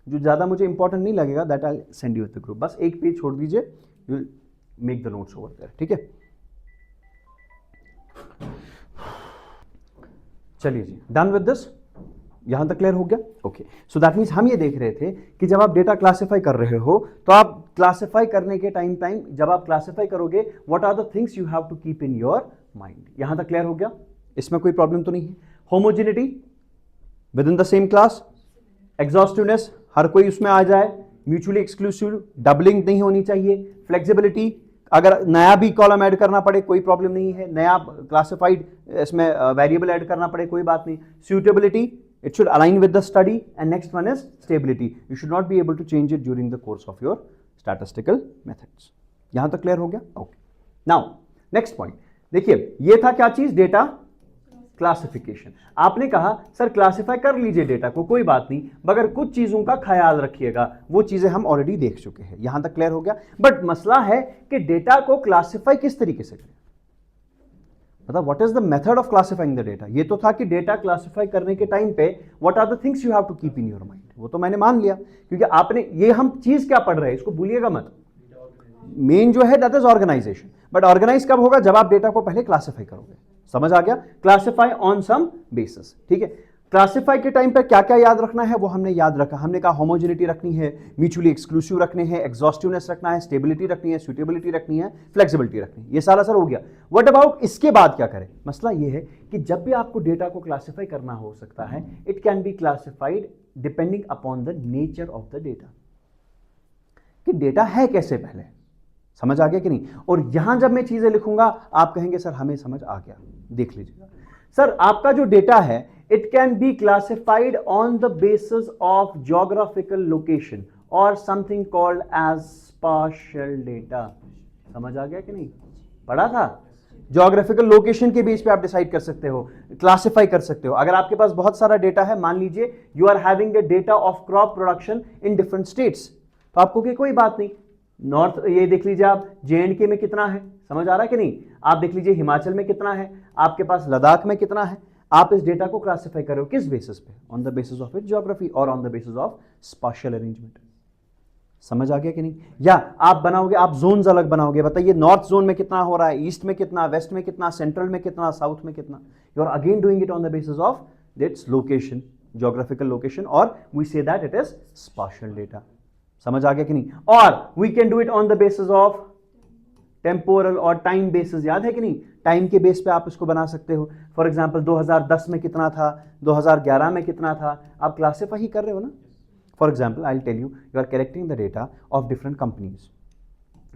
जो ज्यादा मुझे इंपॉर्टेंट नहीं लगेगा, that I send you the group. बस एक पेज छोड़ दीजिए, you will make the notes over there. ठीक है. चलिए जी, डन विद दिस. यहां तक क्लियर हो गया? ओके. सो दैट मीन्स हम ये देख रहे थे कि जब आप डेटा क्लासिफाई कर रहे हो, तो आप क्लासिफाई करने के टाइम जब आप क्लासिफाई करोगे, what are the things you have to keep in your mind. यहां तक क्लियर हो गया? इसमें कोई प्रॉब्लम तो नहीं है? Homogeneity within the same class, exhaustiveness, हर कोई उसमें आ जाए, म्यूचुअली एक्सक्लूसिव, डबलिंग नहीं होनी चाहिए, फ्लेक्सिबिलिटी, अगर नया भी कॉलम ऐड करना पड़े कोई प्रॉब्लम नहीं है, नया क्लासिफाइड इसमें वेरिएबल ऐड करना पड़े कोई बात नहीं. Suitability, it should align with the study, and next one is stability. You should not be able to change it during the course of your statistical methods. यहां तक क्लियर हो गया? ओके. नाउ नेक्स्ट पॉइंट देखिए, ये था क्या चीज? Data classification. आपने कहा सर क्लासिफाई कर लीजिए डेटा को, कोई बात नहीं, मगर कुछ चीजों का ख्याल रखिएगा. वो चीजें हम ऑलरेडी देख चुके हैं. यहां तक क्लियर हो गया. बट मसला है कि डेटा को क्लासिफाई किस तरीके से करें, मतलब what is the method of classifying the data. ये तो था कि डेटा क्लासिफाई करने के टाइम पे what are the things you have to keep in your mind. वो तो मैंने मान लिया, क्योंकि आपने ये, हम चीज क्या पढ़ रहे हैं इसको भूलिएगा मत. मेन जो है that is organization. But organize कब होगा? जब आप डेटा को पहले क्लासिफाई करोगे. समझ आ गया? Classify on some basis. ठीक है. क्लासिफाई के टाइम पर क्या क्या याद रखना है वो हमने याद रखा। हमने कहा होमोजेनिटी रखनी है, म्यूचुअली एक्सक्लूसिव रखने हैं, एग्जॉस्टिवनेस रखना है, स्टेबिलिटी रखनी है, सुटेबिलिटी रखनी है, फ्लेक्सिबिलिटी रखनी है। ये सारा सर हो गया। व्हाट अबाउट इसके बाद क्या करें? मसला ये है कि जब भी आपको डेटा को क्लासिफाई करना हो सकता है, it can be classified depending upon the nature of the data, कि डेटा है कैसे, पहले समझ आ गया कि नहीं। और यहां जब मैं चीजें लिखूंगा आप कहेंगे सर हमें समझ आ गया। देख लीजिएगा सर, आपका जो डेटा है it can be classified on the basis of geographical location or something called as spatial data। समझ आ गया कि नहीं? पढ़ा था? ज्योग्राफिकल लोकेशन के बेस पे आप डिसाइड कर सकते हो, क्लासिफाई कर सकते हो। अगर आपके पास बहुत सारा डेटा है, मान लीजिए you are having the data of crop production in different states, तो आपको की कोई बात नहीं, नॉर्थ ये देख लीजिए आप J&K में कितना है, समझ आ रहा है कि नहीं, आप देख लीजिए हिमाचल में कितना है, आपके पास लद्दाख में कितना है। आप इस डेटा को क्लासिफाई करो किस बेसिस पे? On the basis of it geography और on the basis of spatial arrangement. समझ आ गया कि नहीं? या आप बनाओगे, आप जोन्स अलग बनाओगे, बताइए नॉर्थ जोन में कितना हो रहा है, ईस्ट में कितना, वेस्ट में कितना, सेंट्रल में कितना, साउथ में कितना। You are again doing it on the basis of that's location, geographical location, और we say that it is spatial data. समझ आ गया कि नहीं? और we can do it on the basis of temporal और टाइम बेसिस, याद है कि नहीं? टाइम के बेस पे आप इसको बना सकते हो। फॉर एग्जांपल 2010 में कितना था, 2011 में कितना था, आप क्लासिफाई ही कर रहे हो ना। For example I will tell you, you are collecting the data of different companies.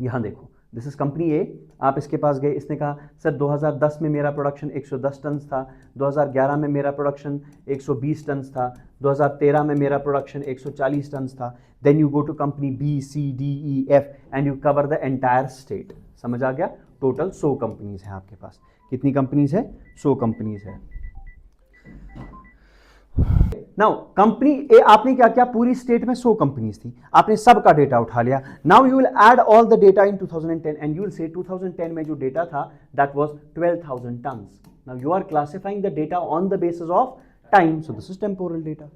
यहां देखो, दिस इज कंपनी ए, आप इसके पास गए, इसने कहा सर 2010 में मेरा प्रोडक्शन 110 टन था, 2011 में मेरा प्रोडक्शन 120 टन था, 2013 में मेरा प्रोडक्शन 140 टन था। Then you go to company B, C, D, E, F and you cover the entire state. समझ आ गया? टोटल 100 कंपनीज हैं आपके पास। कितनी कंपनीज है? 100 कंपनीज है। नाउ कंपनी ए, आपने क्या किया, पूरी स्टेट में 100 कंपनीज थी, आपने सबका डेटा उठा लिया। Now you will add all the data in 2010 and you will say 2010 में जो डेटा था that was 12,000 tons. Now you are classifying the data on the basis of time, so this is temporal data.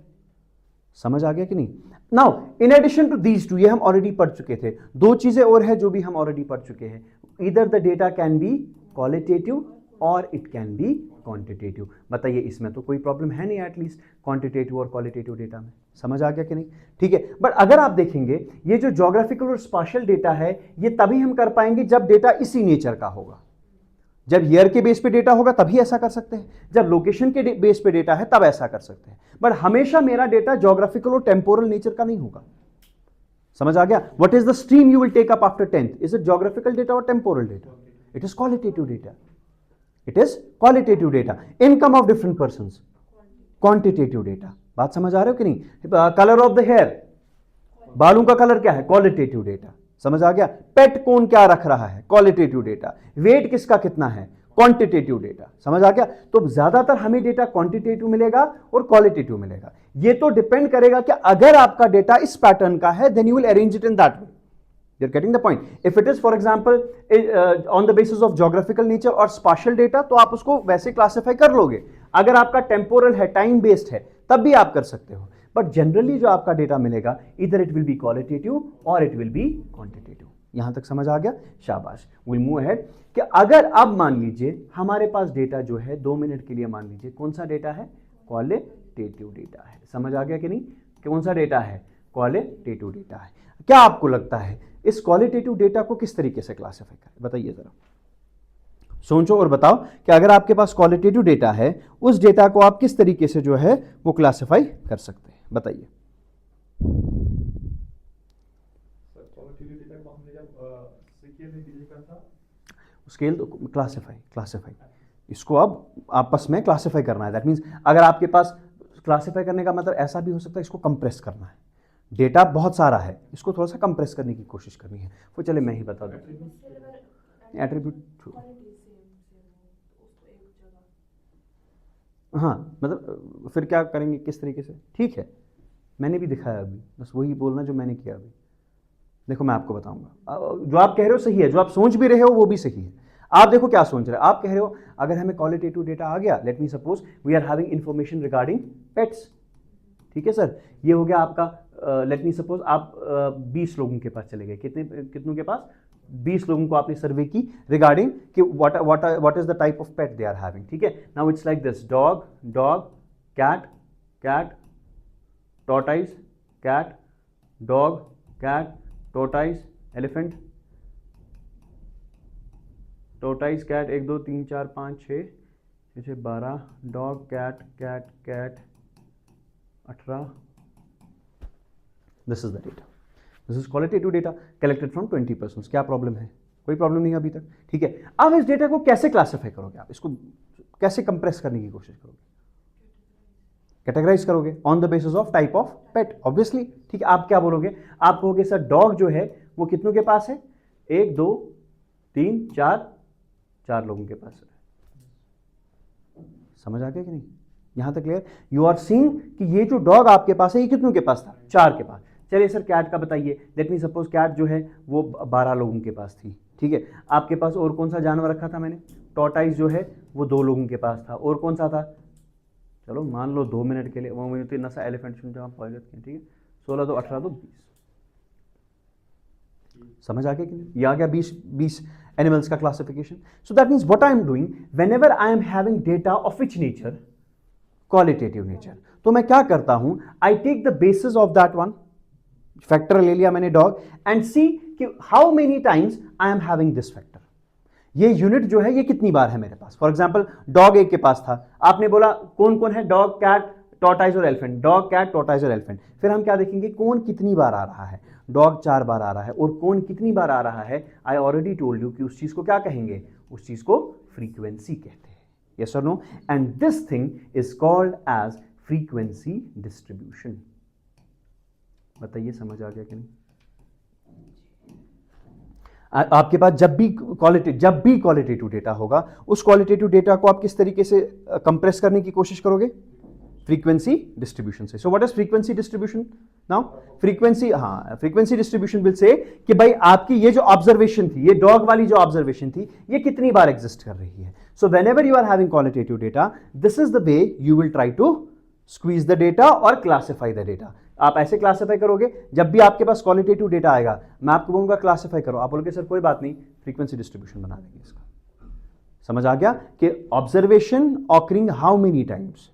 समझ आ गया कि नहीं? Now in addition to these two, ये हम ऑलरेडी पढ़ चुके थे। दो चीजें और है जो भी हम ऑलरेडी पढ़ चुके हैं। Either the data can be qualitative और इट कैन बी क्वांटिटेटिव। बताइए इसमें तो कोई प्रॉब्लम है नहीं, एटलीस्ट क्वांटिटेटिव और क्वालिटेटिव डेटा में। समझ आ गया कि नहीं? ठीक है। बट अगर आप देखेंगे ये जो ज्योग्राफिकल और स्पेशियल डेटा है, ये तभी हम कर पाएंगे जब डेटा इसी नेचर का होगा। जब ईयर के बेस पे डेटा होगा तभी ऐसा कर सकते हैं, जब लोकेशन के बेस पे डेटा है तब ऐसा कर सकते हैं। बट हमेशा मेरा डेटा ज्योग्राफिकल और टेम्पोरल नेचर का नहीं होगा। समझ आ गया? What is the stream you will take up after 10th? Is it geographical data और temporal data? It is qualitative data. It is qualitative data. Income of different persons, quantitative data. बात समझ आ रहे हो कि नहीं? कलर ऑफ द हेयर, बालों का colour क्या है? Qualitative data. समझ आ गया? पेट कौन क्या रख रहा है? Qualitative data. वेट किसका कितना है? Quantitative data. समझ आ गया? तो ज्यादातर हमें डेटा क्वांटिटेटिव मिलेगा और क्वालिटेटिव मिलेगा। ये तो डिपेंड करेगा कि अगर आपका डेटा इस पैटर्न का है, then you will arrange it in that way. You're getting the point. If it is, for example, on the basis of geographical nature और spatial data, तो आप उसको वैसे क्लासिफाई कर लोगे। अगर आपका टेम्पोरल है, टाइम बेस्ड है, तब भी आप कर सकते हो। बट जनरली जो आपका डेटा मिलेगा, इधर इट विल बी क्वालिटेटिव और इट विल बी क्वांटिटेटिव। यहां तक समझ आ गया? शाबाश। विल मूव अहेड कि अगर अब मान लीजिए हमारे पास डेटा जो है 2 मिनट के लिए, मान लीजिए कौन सा डेटा है? क्वालिटेटिव डेटा है। समझ आ गया कि नहीं? कौन सा डेटा है? क्वालिटेटिव डेटा है। क्या आपको लगता है इस क्वालिटेटिव डेटा को किस तरीके से क्लासिफाई करें? बताइए जरा, सोचो और बताओ कि अगर आपके पास क्वालिटेटिव डेटा है, उस डेटा को आप किस तरीके से जो है वो क्लासिफाई कर सकते हैं? बताइए। स्केल तो क्लासिफाई इसको अब आपस में क्लासिफाई करना है। दैट मीन्स अगर आपके पास क्लासिफाई करने का मतलब ऐसा भी हो सकता है, इसको कंप्रेस करना है। डेटा बहुत सारा है, इसको थोड़ा सा कंप्रेस करने की कोशिश करनी है। वो चले मैं ही बता दूं। एट्रीब्यूट, हाँ, मतलब फिर क्या करेंगे, किस तरीके से? ठीक है, मैंने भी दिखाया अभी, बस वही बोलना जो मैंने किया अभी। देखो मैं आपको बताऊंगा, जो आप कह रहे हो सही है, जो आप सोच भी रहे हो वो भी सही है। आप देखो क्या सोच रहे हो। आप कह रहे हो अगर हमें क्वालिटेटिव डेटा आ गया, let me suppose we are having information regarding pets. ठीक है सर, ये हो गया आपका। लेट मी सपोज आप 20 लोगों के पास चले गए। कितनों के पास? 20 लोगों को आपने सर्वे की रिगार्डिंग कि what is the type of pet they are having. ठीक है, now it's like this, dog, cat, cat, tortoise, cat, dog, cat, tortoise, elephant, tortoise, cat, 1 2 3 4 5 6 6 12, dog, cat, cat, cat, 18. This is the data. This is qualitative data collected from 20 persons. क्या problem है? कोई problem नहीं अभी तक. ठीक है, अब इस डेटा को कैसे क्लासिफाई करोगे आप? इसको कैसे कंप्रेस करने की कोशिश करोगे? कैटेगराइज करोगे on the basis of type of pet, obviously. ठीक है, आप क्या बोलोगे? आप कहोगे सर डॉग जो है वो कितनों के पास है? 1 2 3 4 लोगों के पास है. समझ आ गया कि नहीं? यहां तक क्लियर? यू आर सीइंग कि ये जो डॉग आपके पास है ये कितनों के पास था? 4 के पास. चलिए सर कैट का बताइए. लेट मी सपोज कैट जो है वो 12 लोगों के पास थी. ठीक है, आपके पास और कौन सा जानवर रखा था मैंने? टॉर्टाइज जो है वो 2 लोगों के पास था. और कौन सा था? चलो मान लो 2 मिनट के लिए, 1 मिनट इतना सा एलिफेंट सुन जाओ पायलट के. ठीक है, 16 2 18 2 20. समझ आ गया कि नहीं? ये आ गया 20 एनिमल्स का classification. So that means what I am doing whenever I am having data of which nature? Qualitative nature. तो मैं क्या करता हूं? I take the basis of that one, factor ले लिया मैंने डॉग, एंड सी कि how many times I am having this factor. ये यूनिट जो है ये कितनी बार है मेरे पास. फॉर एग्जांपल डॉग 1 के पास था. आपने बोला कौन कौन है? डॉग, कैट, टॉर्टाइज और एलिफेंट. डॉग, कैट, टॉर्टाइज और एलिफेंट. फिर हम क्या देखेंगे? कौन कितनी बार आ रहा है. डॉग 4 बार आ रहा है. और कौन कितनी बार आ रहा है? आई ऑलरेडी टोल्ड यू कि उस चीज को क्या कहेंगे? उस चीज को फ्रीक्वेंसी कहते हैं. यस और no? And this thing is called as frequency distribution. बताइए समझ आ गया कि नहीं? आपके पास जब भी क्वालिटेटिव डेटा होगा, उस क्वालिटेटिव डेटा को आप किस तरीके से कंप्रेस करने की कोशिश करोगे? फ्रीक्वेंसी डिस्ट्रीब्यूशन से. So what is frequency distribution? Now frequency distribution will say कि भाई आपकी ये जो ऑब्जर्वेशन थी, ये डॉग वाली जो ऑब्जर्वेशन थी, ये कितनी बार एग्जिस्ट कर रही है. So whenever you are having qualitative data, this is the way you will try to squeeze the data और क्लासिफाई द डेटा. आप ऐसे क्लासिफाई करोगे. जब भी आपके पास क्वालिटेटिव डेटा आएगा, मैं आपको बोलूंगा क्लासिफाई करो, आप बोलोगे सर कोई बात नहीं, फ्रीक्वेंसी डिस्ट्रीब्यूशन बना देंगे इसका. समझ आ गया कि observation occurring how many times.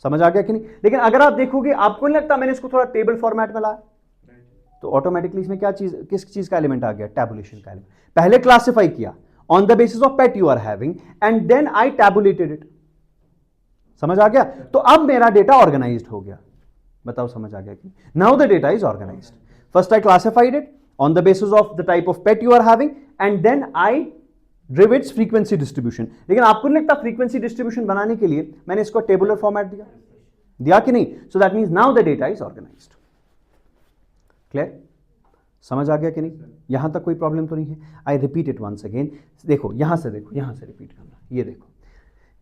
समझ आ गया कि नहीं? लेकिन अगर आप देखोगे, आपको नहीं लगता मैंने इसको थोड़ा टेबल फॉर्मेट में लाया, तो ऑटोमेटिकली इसमें क्या चीज, किस चीज का एलिमेंट आ गया? टैबुलेशन का एलिमेंट. पहले क्लासिफाई किया on the basis of pet you are having, and then I tabulated it. समझ आ गया? तो अब मेरा डेटा ऑर्गेनाइज्ड हो गया. बताओ समझ आ गया कि? Now the data is organised. First I classified it on the basis of the type of pet you are having, and then I derived its frequency distribution. लेकिन आपको नहीं लगता फ्रीक्वेंसी डिस्ट्रीब्यूशन बनाने के लिए मैंने इसको टेबुलर फॉर्मेट दिया कि नहीं? So that means now the data is organized. Clear? समझ आ गया कि नहीं? यहां तक कोई प्रॉब्लम तो नहीं है? I repeat it once again. देखो यहां से रिपीट करना. ये देखो,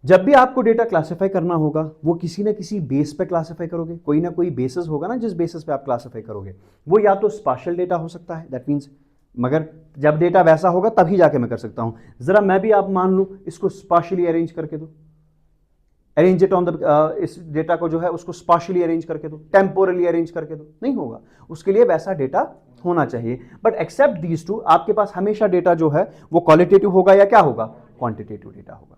जब भी आपको डेटा क्लासिफाई करना होगा, वो किसी ना किसी बेस पे क्लासिफाई करोगे. कोई ना कोई बेसिस होगा ना जिस बेसिस पे आप क्लासिफाई करोगे. वो या तो स्पार्शियल डेटा हो सकता है, दैट मीन्स मगर जब डेटा वैसा होगा तभी जाके मैं कर सकता हूं. जरा मैं भी आप मान लूं इसको स्पार्शियली अरेंज करके दो, अरेंज इट ऑन द, इस डेटा को जो है उसको स्पार्शियली अरेंज करके दो, टेम्पोरली अरेंज करके दो. नहीं होगा. उसके लिए वैसा डेटा होना चाहिए. बट एक्सेप्ट दीज टू, आपके पास हमेशा डेटा जो है वो क्वालिटेटिव होगा या क्या होगा? क्वांटिटेटिव डेटा होगा.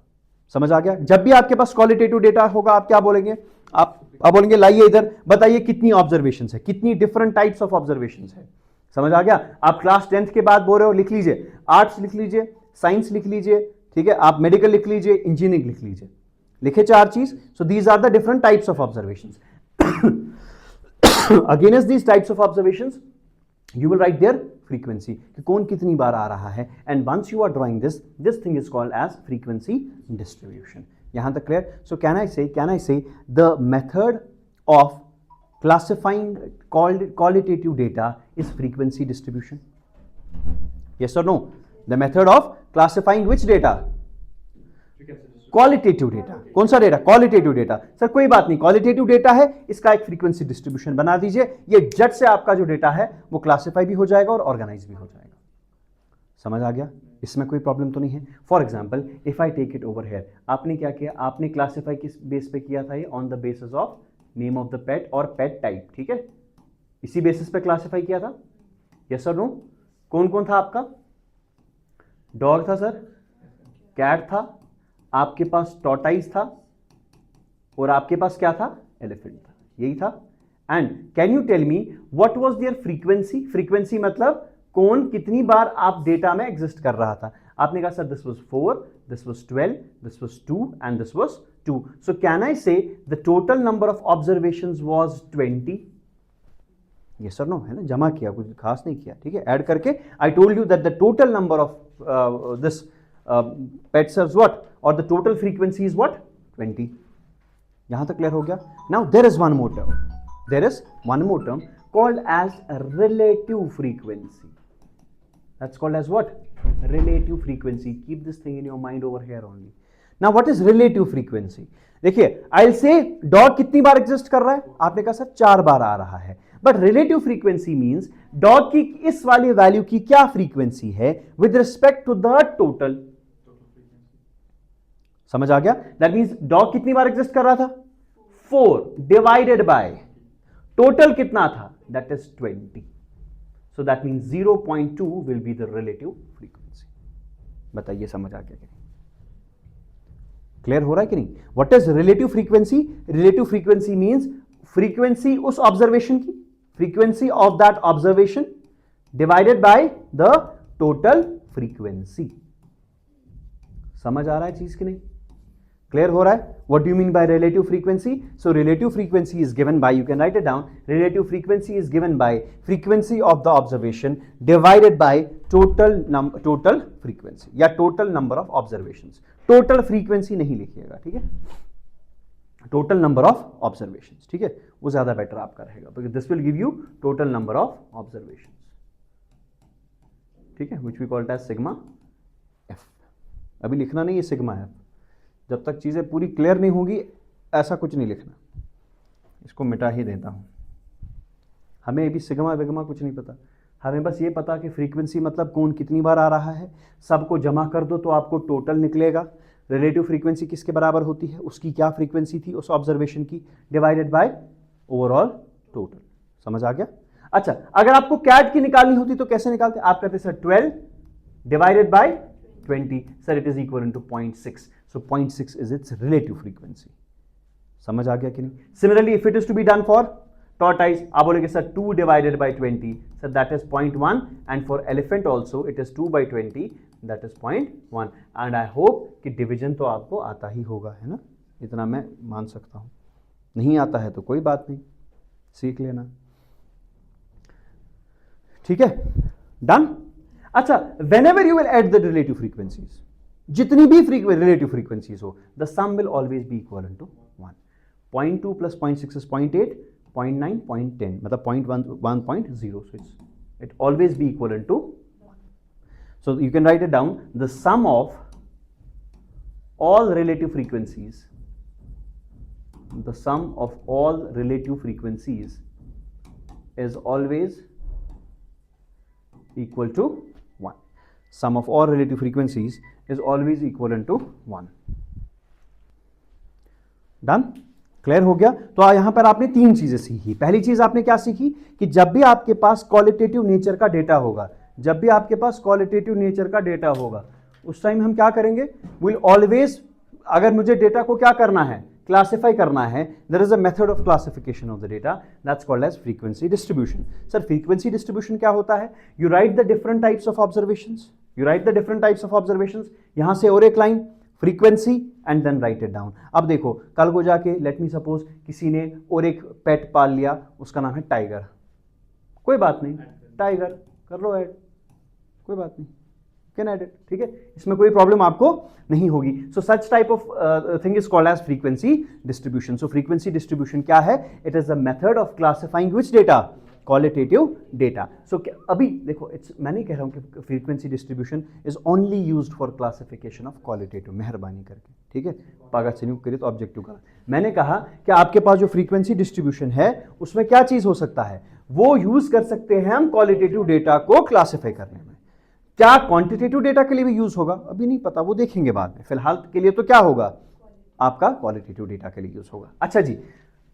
समझ आ गया? जब भी आपके पास क्वालिटेटिव डेटा होगा, आप क्या बोलेंगे? आप बोलेंगे लाइए इधर, बताइए कितनी ऑब्जर्वेशन है, कितनी डिफरेंट टाइप्स ऑफ ऑब्जर्वेशन है. समझ आ गया? आप क्लास 10th के बाद बोल रहे हो, लिख लीजिए आर्ट्स लिख लीजिए, साइंस लिख लीजिए, ठीक है, आप मेडिकल लिख लीजिए, इंजीनियरिंग लिख लीजिए. लिखे 4 चीज. So these are the different types of observations. Against these types of observations you will write their frequency कि कौन कितनी बार आ रहा है. and once you are drawing this thing is called as frequency distribution. यहां तक clear? so can I say the method of classifying qualitative data is frequency distribution? yes or no? the method of classifying which data? Qualitative data. कौन सा data? Qualitative data. Sir कोई बात नहीं, qualitative data है, इसका एक frequency distribution बना दीजिए. ये जट से आपका जो डेटा है वो क्लासिफाई भी हो जाएगा और ऑर्गेनाइज भी हो जाएगा. समझ आ गया? इसमें कोई प्रॉब्लम तो नहीं है. For example if I take it over here, आपने क्या किया? आपने क्लासिफाई किस बेस पे किया था? ये on the basis of name of the pet और पेट टाइप. ठीक है, इसी बेसिस पे क्लासिफाई किया था. यस और नो? कौन कौन था आपका? डॉग था सर, कैट था, आपके पास टॉर्टाइज था, और आपके पास क्या था? एलिफेंट था. यही था। And can you tell me what was their frequency? Frequency मतलब कौन कितनी बार आप डेटा में एग्जिस्ट कर रहा था। आपने कहा sir this was 4, this was 12, this was 2 and this was 2, so can I say the total number of observations was 20? Yes और नो, है ना, जमा किया, कुछ खास नहीं किया, ठीक है, ऐड करके I told you that the total number of this pets is what, और the total frequency is what, 20। यहां तक क्लियर हो गया? Now there is one more term, there is one more term called as relative frequency. That's called as what? Relative frequency. Keep this thing in your mind over here only. Now what is relative frequency? देखिए, I'll say dog कितनी बार exist कर रहा है? आपने कहा sir 4 बार आ रहा है, but relative frequency means dog की इस वाली वैल्यू की क्या फ्रीक्वेंसी है with respect to the total. समझ आ गया? दैट मीन्स डॉग कितनी बार एग्जिस्ट कर रहा था? 4 डिवाइडेड बाय टोटल कितना था? That is 20, so that means 0.2 will be the relative frequency. बताइए समझ आ गया कि नहीं? क्लियर हो रहा है कि नहीं? What is relative frequency? Relative frequency means frequency उस ऑब्जर्वेशन की, frequency of that observation divided by the total frequency. समझ आ रहा है चीज कि नहीं? क्लियर हो रहा है? What do you mean by relative frequency? So relative frequency is given by, you can write it down, relative frequency is given by frequency of the observation divided by total frequency या total number of observations. Total frequency नहीं लिखिएगा, ठीक है? Total number of observations, ठीक है? वो ज्यादा better आपका रहेगा, because this will give you total number of observations, ठीक है? Which we call it as sigma f. अभी लिखना नहीं है sigma f, जब तक चीज़ें पूरी क्लियर नहीं होगी ऐसा कुछ नहीं लिखना, इसको मिटा ही देता हूँ। हमें अभी सिग्मा विग्मा कुछ नहीं पता, हमें बस ये पता कि फ्रीक्वेंसी मतलब कौन कितनी बार आ रहा है, सबको जमा कर दो तो आपको टोटल निकलेगा। रिलेटिव फ्रीक्वेंसी किसके बराबर होती है? उसकी क्या फ्रीक्वेंसी थी उस ऑब्जर्वेशन की, डिवाइडेड बाय ओवरऑल टोटल। समझ आ गया? अच्छा, अगर आपको कैट की निकालनी होती तो कैसे निकालते? आप कहते sir 12 divided by 20, sir it is equal to 0.6, so 0.6 is its relative frequency. समझ आ गया कि नहीं? Similarly, if it is to be done for tortoise, आप बोलेंगे sir 2 divided by 20, sir that is 0.1, and for elephant also it is 2 by 20, that is 0.1, and I hope कि division तो आपको आता ही होगा, है ना? इतना मैं मान सकता हूँ, नहीं आता है तो कोई बात नहीं, सीख लेना, ठीक है? Done? अच्छा, whenever you will add the relative frequencies, जितनी भी रिलेटिव फ्रीक्वेंसीज हो, the sum will always be equal to 1. 0.2 plus 0.6 इज 0.8, 0.9 0.10, मतलब 1.0, so it always be equal to 1. So you can write it down, the sum of all relative frequencies, the sum of all relative frequencies is always equal to 1. Sum of all relative frequencies is always equivalent to 1. Done? Clear हो गया? तो यहां पर आपने 3 चीजें सीखी। पहली चीज आपने क्या सीखी कि जब भी आपके पास क्वालिटेटिव नेचर का डेटा होगा, जब भी आपके पास क्वालिटेटिव नेचर का डेटा होगा, उस टाइम हम क्या करेंगे? विल ऑलवेज, अगर मुझे डेटा को क्या करना है, क्लासिफाई करना है, there is a method of classification of the data, that's called as frequency distribution. Sir frequency distribution क्या होता है? You write the different types of observations, you write the different types of observations, यहां से और एक line frequency and then write it down. अब देखो, कल को जाके लेट मी सपोज किसी ने और एक पेट पाल लिया, उसका नाम है टाइगर, कोई बात नहीं, टाइगर कर लो ऐड, कोई बात नहीं, कैन ऐड इट, ठीक है? इसमें कोई प्रॉब्लम आपको नहीं होगी। So such type of thing is called as frequency distribution. So frequency distribution क्या है? It is a method of classifying which data? Qualitative data. So अभी देखो, मैं नहीं कह रहा हूं कि frequency distribution is only used for classification of qualitative, मेहरबानी करके, ठीक है? पागा संयुक्त करिए तो ऑब्जेक्टिव करा। मैंने कहा कि आपके पास जो फ्रीक्वेंसी डिस्ट्रीब्यूशन है उसमें क्या चीज हो सकता है? वो यूज कर सकते हैं हम क्वालिटेटिव डेटा को क्लासिफाई करने में। क्या क्वांटिटेटिव डेटा के लिए भी यूज होगा? अभी नहीं पता, वो देखेंगे बाद में। फिलहाल के लिए तो क्या होगा? आपका क्वालिटेटिव डेटा के लिए यूज होगा। अच्छा जी,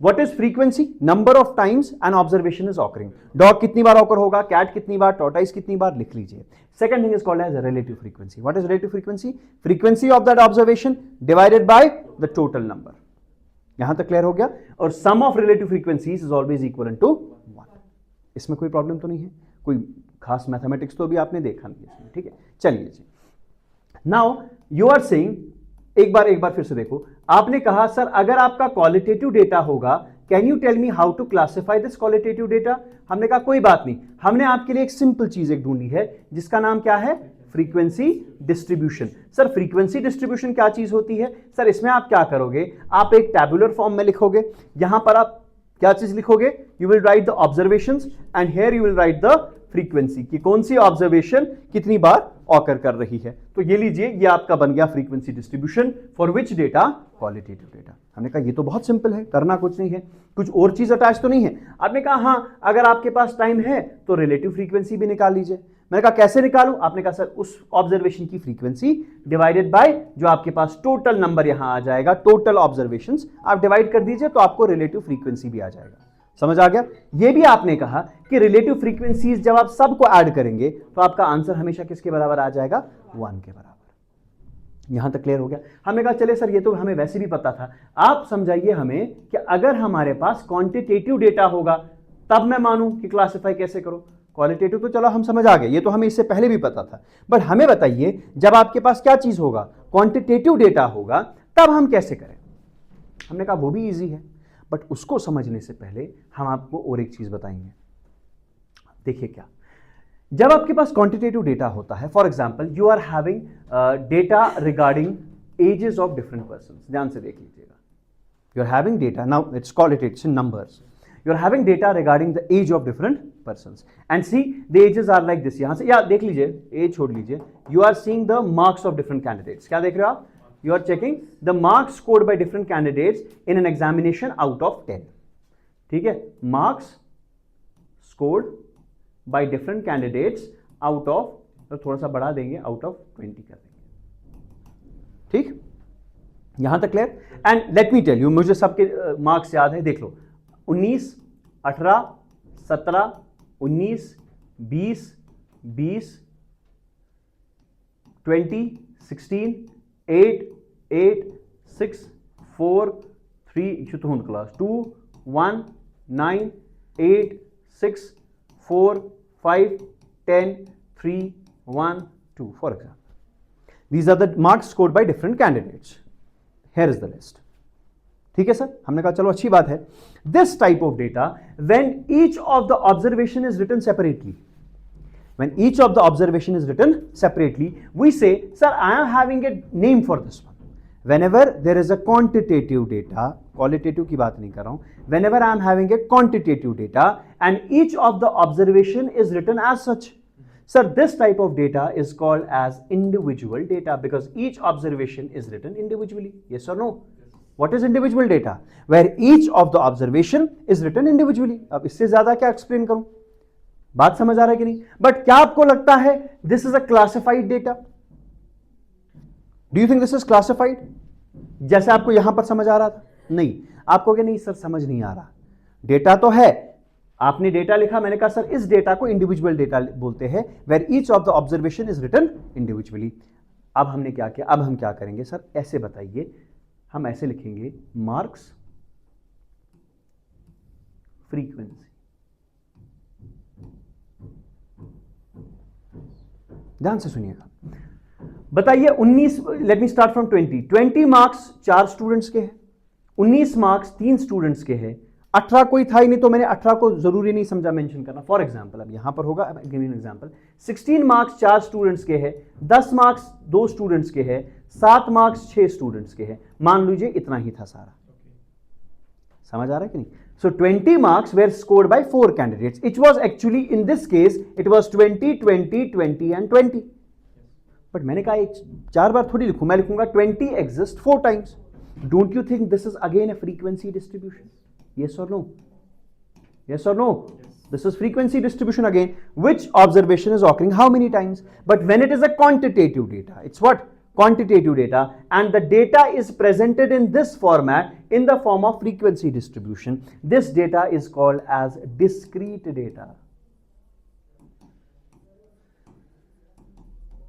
What is frequency? Number of times an observation is occurring. Dog कितनी बार occur होगा, cat कितनी बार, tortoise कितनी बार, लिख लीजिए। Second thing is called as relative frequency. What is relative frequency? Frequency of that observation divided by the total number. यहां तक clear हो गया। और sum of relative frequencies is always equal to 1। इसमें कोई प्रॉब्लम तो नहीं है, कोई खास मैथमेटिक्स तो भी आपने देखा नहीं इसमें, ठीक है। चलिए जी, नाउ यू आर सेइंग, एक बार फिर से देखो, आपने कहा सर अगर आपका क्वालिटेटिव डेटा होगा, can you tell me how to classify this qualitative data. हमने कहा कोई बात नहीं, हमने आपके लिए एक सिंपल चीज एक ढूंढी है जिसका नाम क्या है, frequency distribution. Sir frequency distribution क्या चीज होती है। सर इसमें आप क्या करोगे, आप एक टैबुलर फॉर्म में लिखोगे, यहां पर आप क्या चीज लिखोगे, you will write the observations and here you will write the frequency, कि कौन सी ऑब्जर्वेशन कितनी बार ऑकर कर रही है। तो ये लीजिए, ये आपका बन गया frequency distribution for which data, qualitative data. हमने कहा ये तो बहुत सिंपल है, करना कुछ नहीं है, कुछ और चीज अटैच तो नहीं है। आपने कहा हां, अगर आपके पास टाइम है तो रिलेटिव फ्रीक्वेंसी भी निकाल लीजिए। मैंने कहा कैसे निकालूं, आपने कहा सर उस ऑब्जर्वेशन की फ्रीक्वेंसी डिवाइडेड बाय जो आपके पास टोटल नंबर यहां आ जाएगा, टोटल ऑब्जर्वेशंस आप डिवाइड कर दीजिए तो आपको रिलेटिव फ्रीक्वेंसी भी आ जाएगा। समझ आ गया। ये भी आपने कहा कि रिलेटिव फ्रीक्वेंसीज जब आप सबको ऐड करेंगे तो आपका आंसर हमेशा किसके बराबर आ जाएगा, 1 के बराबर। यहां तक क्लियर हो गया। हमने कहा चले सर ये तो हमें वैसे भी पता था, आप समझाइए हमें कि अगर हमारे पास क्वांटिटेटिव डेटा होगा तब मैं मानूं कि क्लासिफाई कैसे करो। क्वालिटेटिव तो चलो हम समझ आ गए, ये तो हमें इससे पहले भी पता था, बट हमें बताइए जब आपके पास क्या चीज होगा, क्वांटिटेटिव डेटा होगा, तब हम कैसे करें। हमने कहा वो भी इजी है, बट उसको समझने से पहले हम आपको और एक चीज बताएंगे। देखिए क्या, जब आपके पास क्वांटिटेटिव डेटा होता है, for example you are having data regarding ages of different person, ध्यान से देख लीजिएगा, you are having data, now it's called it's in numbers, you are having data regarding the age of different persons and see the ages are like this। यहां से या देख लीजिए, as छोड़ लीजिए, you are seeing the marks of different candidates। क्या देख रहे हो आप, you are checking the marks scored by different candidates in an examination out of 10। ठीक है, marks scored by different candidates out of, तो थोड़ा सा बढ़ा देंगे, out of 20 कर देंगे। ठीक, यहां तक क्लियर। And let me tell you, मुझे सबके मार्क्स याद है, देख लो, 19, 18, 17, 19, 20, 20, 20, 16, 8, 8, 6, 4, 3, you should hold class, 2, 1, 9, 8, 6, 4, 5, 10, 3, 1, 2, for example. These are the marks scored by different candidates. Here is the list. ठीक है सर, हमने कहा चलो अच्छी बात है। This type of data, when each of the observation is written separately, when each of the observation is written separately, we say sir I am having a name for this one. Whenever there is a quantitative data, qualitative की बात नहीं कर रहा हूं, whenever I am having a quantitative data and each of the observation is written as such, sir this type of data is called as individual data because each observation is written individually। yes or no? What is individual data? Where each of the observation is written individually। अब इससे ज्यादा क्या explain करूं, बात समझ आ रहा है कि नहीं। बट क्या आपको लगता है this is a classified data, do you think this is classified, जैसे आपको यहां पर समझ आ रहा था। नहीं, आपको क्या, नहीं सर समझ नहीं आ रहा, डेटा तो है, आपने डेटा लिखा, मैंने कहा सर इस डेटा को इंडिविजुअल डेटा बोलते हैं, where each of the observation is written individually. अब हमने क्या किया, अब हम क्या करेंगे सर, ऐसे बताइए, हम ऐसे लिखेंगे मार्क्स फ्रीक्वेंसी। ध्यान से सुनिएगा, बताइए 19, let me start from 20 marks 4 students के हैं, 19 मार्क्स 3 स्टूडेंट्स के हैं, 18 कोई था ही नहीं तो मैंने 18 को जरूरी नहीं समझा मेंशन करना। फॉर एग्जांपल अब यहां पर होगा, give me an example, 16 marks 4 students के हैं, 10 मार्क्स 2 स्टूडेंट्स के हैं, 7 मार्क्स 6 स्टूडेंट्स के हैं, मान लीजिए इतना ही था सारा। समझ आ रहा है कि नहीं। So 20 marks were scored by 4 candidates, it was actually in this case it was 20 20 20 and 20, but मैंने कहा 4 बार थोड़ी लिखूं, मैं लिखूंगा 20 exist 4 times. Don't you think this is again a frequency distribution? Yes or no? Yes or no? Yes. This is frequency distribution again. Which observation is occurring how many times? But when it is a quantitative data, it's what? Quantitative data, and the data is presented in this format in the form of frequency distribution. This data is called as discrete data.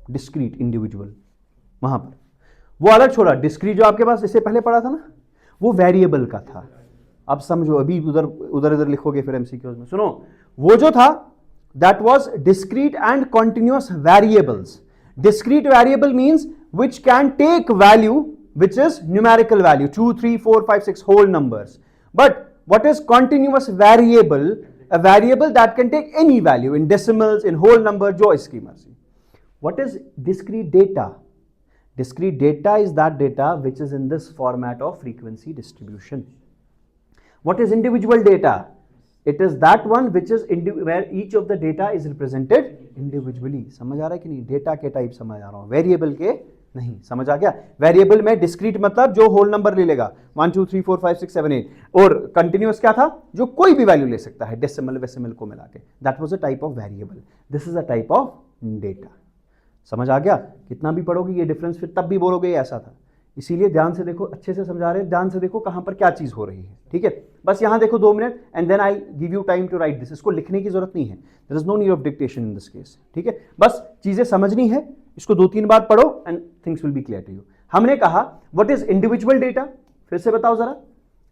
Discrete, individual. वहां पर वो अलग छोड़ा, discrete जो आपके पास इससे पहले पढ़ा था ना, वो वेरिएबल का था। अब समझो, अभी उधर उधर इधर लिखोगे फिर एमसीक्यूज में। सुनो, वो जो था that was discrete and continuous variables. Discrete variable means which can take value which is numerical value 2 3 4 5 6 whole numbers. But what is continuous variable? A variable that can take any value in decimals, in whole number, जो इसकी मर्जी। What is discrete data? Discrete data is that data which is in this format of frequency distribution. What is individual data? It is that one which is where each of the data is represented individually. समझ आ रहा है कि नहीं? Data के type समझ आ रहा हूँ, वेरिएबल के नहीं। समझ आ गया? वेरिएबल में डिस्क्रीट मतलब जो होल नंबर ले लेगा 1 2 3 4 5 6 7 8, और कंटिन्यूअस क्या था? जो कोई भी वैल्यू ले सकता है डेसिमल वेसिमल को मिला के। That was a type of variable. This is a type of data. समझ आ गया? कितना भी पढ़ोगे ये डिफरेंस फिर तब भी बोलोगे ऐसा था। इसीलिए ध्यान से देखो, अच्छे से समझा रहे हैं, ध्यान से देखो कहां पर क्या चीज हो रही है। ठीक है, बस यहां देखो 2 minute and then I give you time to write this. इसको लिखने की जरूरत नहीं है, there is no need of dictation in this case. ठीक है, बस चीजें समझनी है, इसको 2-3 बार पढ़ो and things will be clear to you. हमने कहा व्हाट इज इंडिविजुअल डेटा, फिर से बताओ जरा।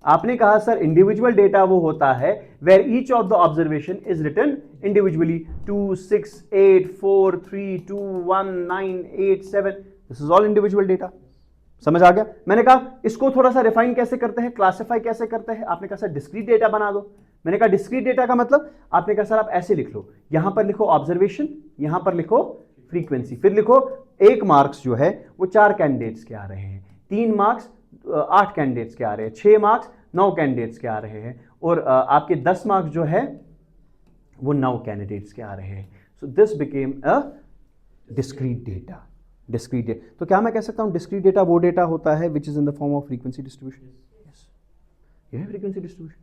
आपने कहा सर इंडिविजुअल डेटा वो होता है where each of the observation is written individually 2 6 8 4 3 2 1 9 8 7। This is all individual data. समझ आ गया? मैंने कहा इसको थोड़ा सा रिफाइन कैसे करते हैं, क्लासिफाई कैसे करते हैं। आपने कहा सर डिस्क्रीट डेटा बना दो। मैंने कहा डिस्क्रीट डेटा का मतलब, आपने कहा सर आप ऐसे लिख लो, यहां पर लिखो ऑब्जर्वेशन, यहां पर लिखो फ्रीक्वेंसी, फिर लिखो 1 मार्क्स जो है वो 4 कैंडिडेट्स के आ रहे हैं, 3 मार्क्स 8 कैंडिडेट्स के आ रहे हैं, 6 मार्क्स 9 कैंडिडेट्स के आ रहे हैं, और आपके 10 मार्क्स जो है वो 9 कैंडिडेट्स के आ रहे हैं। So this became a discrete data. Discrete data, तो क्या मैं कह सकता हूं डिस्क्रीट डेटा वो डेटा होता है which is in the form of frequency distribution. Yes, ये है फ्रीक्वेंसी डिस्ट्रीब्यूशन।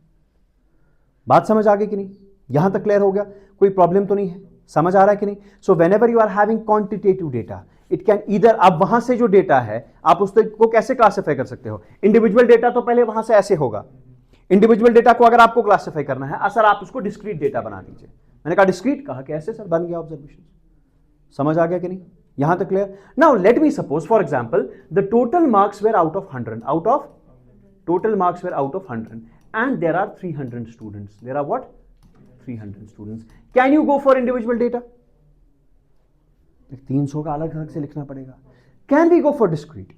बात समझ आ गई कि नहीं? यहां तक क्लियर हो गया? कोई प्रॉब्लम तो नहीं है? समझ आ रहा है कि नहीं? So whenever you are having quantitative data, it can either, अब वहां से जो डेटा है आप उसको कैसे क्लासिफाई कर सकते हो? इंडिविजुअल डेटा तो पहले वहां से ऐसे होगा। इंडिविजुअल डेटा को अगर आपको क्लासिफाई करना है, सर आप उसको डिस्क्रीट डेटा बना दीजिए। मैंने कहा डिस्क्रीट, कहा कैसे सर? बन गया ऑब्जर्वेशन। समझ आ गया कि नहीं? यहां तक clear? Now let me suppose for example the total marks were out of 100, out of total marks were out of 100 and there are 300 students. There are what? 300 students. Can you go for individual data? 300 का अलग अलग से लिखना पड़ेगा। Can we go for discrete?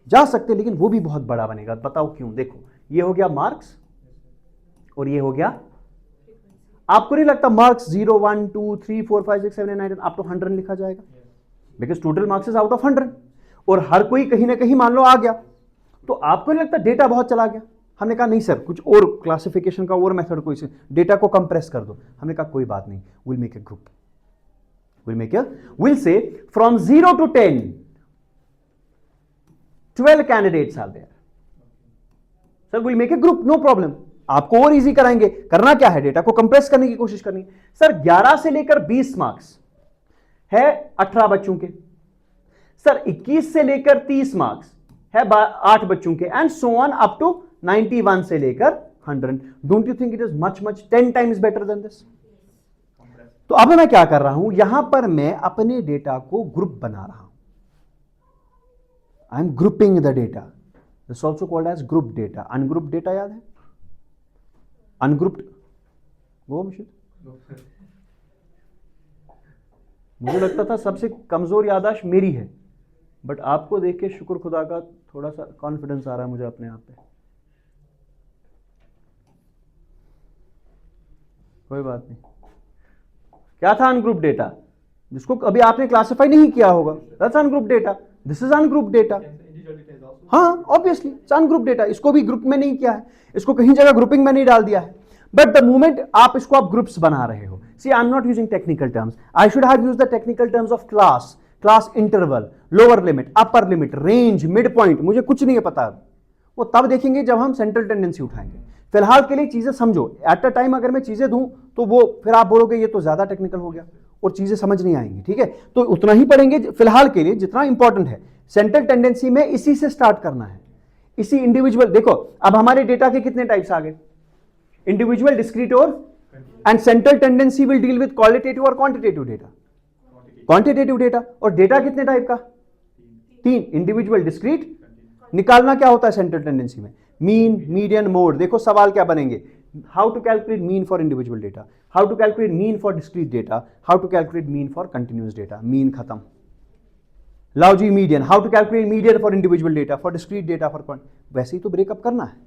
जा सकते, लेकिन वो भी बहुत बड़ा बनेगा। बताओ क्यों? देखो, ये हो गया मार्क्स और ये हो गया, आपको नहीं लगता मार्क्स 0 1 2 3 4 5 6 7 8 9 10 अप टू 100 लिखा जाएगा? Because total marks is out of 100 और हर कोई कहीं ना कहीं मान लो आ गया, तो आपको नहीं लगता डेटा बहुत चला गया? हमने कहा नहीं सर, कुछ और क्लासिफिकेशन का और मेथड कोई से डेटा को कंप्रेस कर दो। हमने कहा कोई बात नहीं, will make a group, will say from 0 to 10 12 candidates are there. Sir will make a group, no problem, आपको और इजी कराएंगे। करना क्या है? डेटा को कंप्रेस करने की कोशिश करनी। सर 11 से लेकर 20 मार्क्स है 18 बच्चों के, सर 21 से लेकर 30 मार्क्स है 8 बच्चों के, and so on up to 91 से लेकर 100। Don't you think it is much 10 times better than this? तो अब मैं क्या कर रहा हूं, यहां पर मैं अपने डेटा को ग्रुप बना रहा हूं। I am grouping the data, this also called age group data. Ungrouped data याद है? अनग्रुप्ड वो मुझे लगता था सबसे कमजोर याददाश्त मेरी है, बट आपको देख के शुक्र खुदा का थोड़ा सा कॉन्फिडेंस आ रहा है मुझे अपने आप पे। कोई बात नहीं। क्या था अनग्रुप डेटा? जिसको अभी आपने क्लासिफाई नहीं किया होगा, that's ungroup data. This is ungroup data. हाँ, ऑब्वियसली इट्स अनग्रुप डेटा। इसको भी ग्रुप में नहीं किया है, इसको कहीं जगह ग्रुपिंग में नहीं डाल दिया है, बट द मोमेंट आप इसको आप ग्रुप्स बना रहे हो, see I am not using technical terms, I should have used the technical terms of class, class interval, lower limit, upper limit, range, mid point. मुझे कुछ नहीं है पता, वो तब देखेंगे जब हम सेंट्रल टेंडेंसी उठाएंगे। फिलहाल के लिए चीजें समझो। एट अ टाइम अगर मैं चीजें दूं तो वो फिर आप बोलोगे ये तो ज्यादा टेक्निकल हो गया और चीजें समझ नहीं आएंगी। ठीक है, तो उतना ही पढ़ेंगे फिलहाल के लिए जितना इंपॉर्टेंट है। सेंट्रल टेंडेंसी में इसी से स्टार्ट करना है, इसी इंडिविजुअल। देखो अब हमारे डेटा के कितने टाइप्स आ गए? इंडिविजुअल, डिस्क्रीट और and central tendency will deal with qualitative और क्वांटिटेटिव डेटा। क्वांटिटेटिव डेटा और डेटा कितने टाइप का? 3, इंडिविजुअल, डिस्क्रीट। निकालना क्या होता है सेंट्रल टेंडेंसी में, मीन, मीडियन, मोड। देखो सवाल क्या बनेंगे, how to calculate mean for individual data, how to calculate mean for discrete data, how to calculate mean for continuous data. Mean खत्म, लाओ जी median, how to calculate median for individual data, for discrete data, for वैसे ही तो breakup करना है।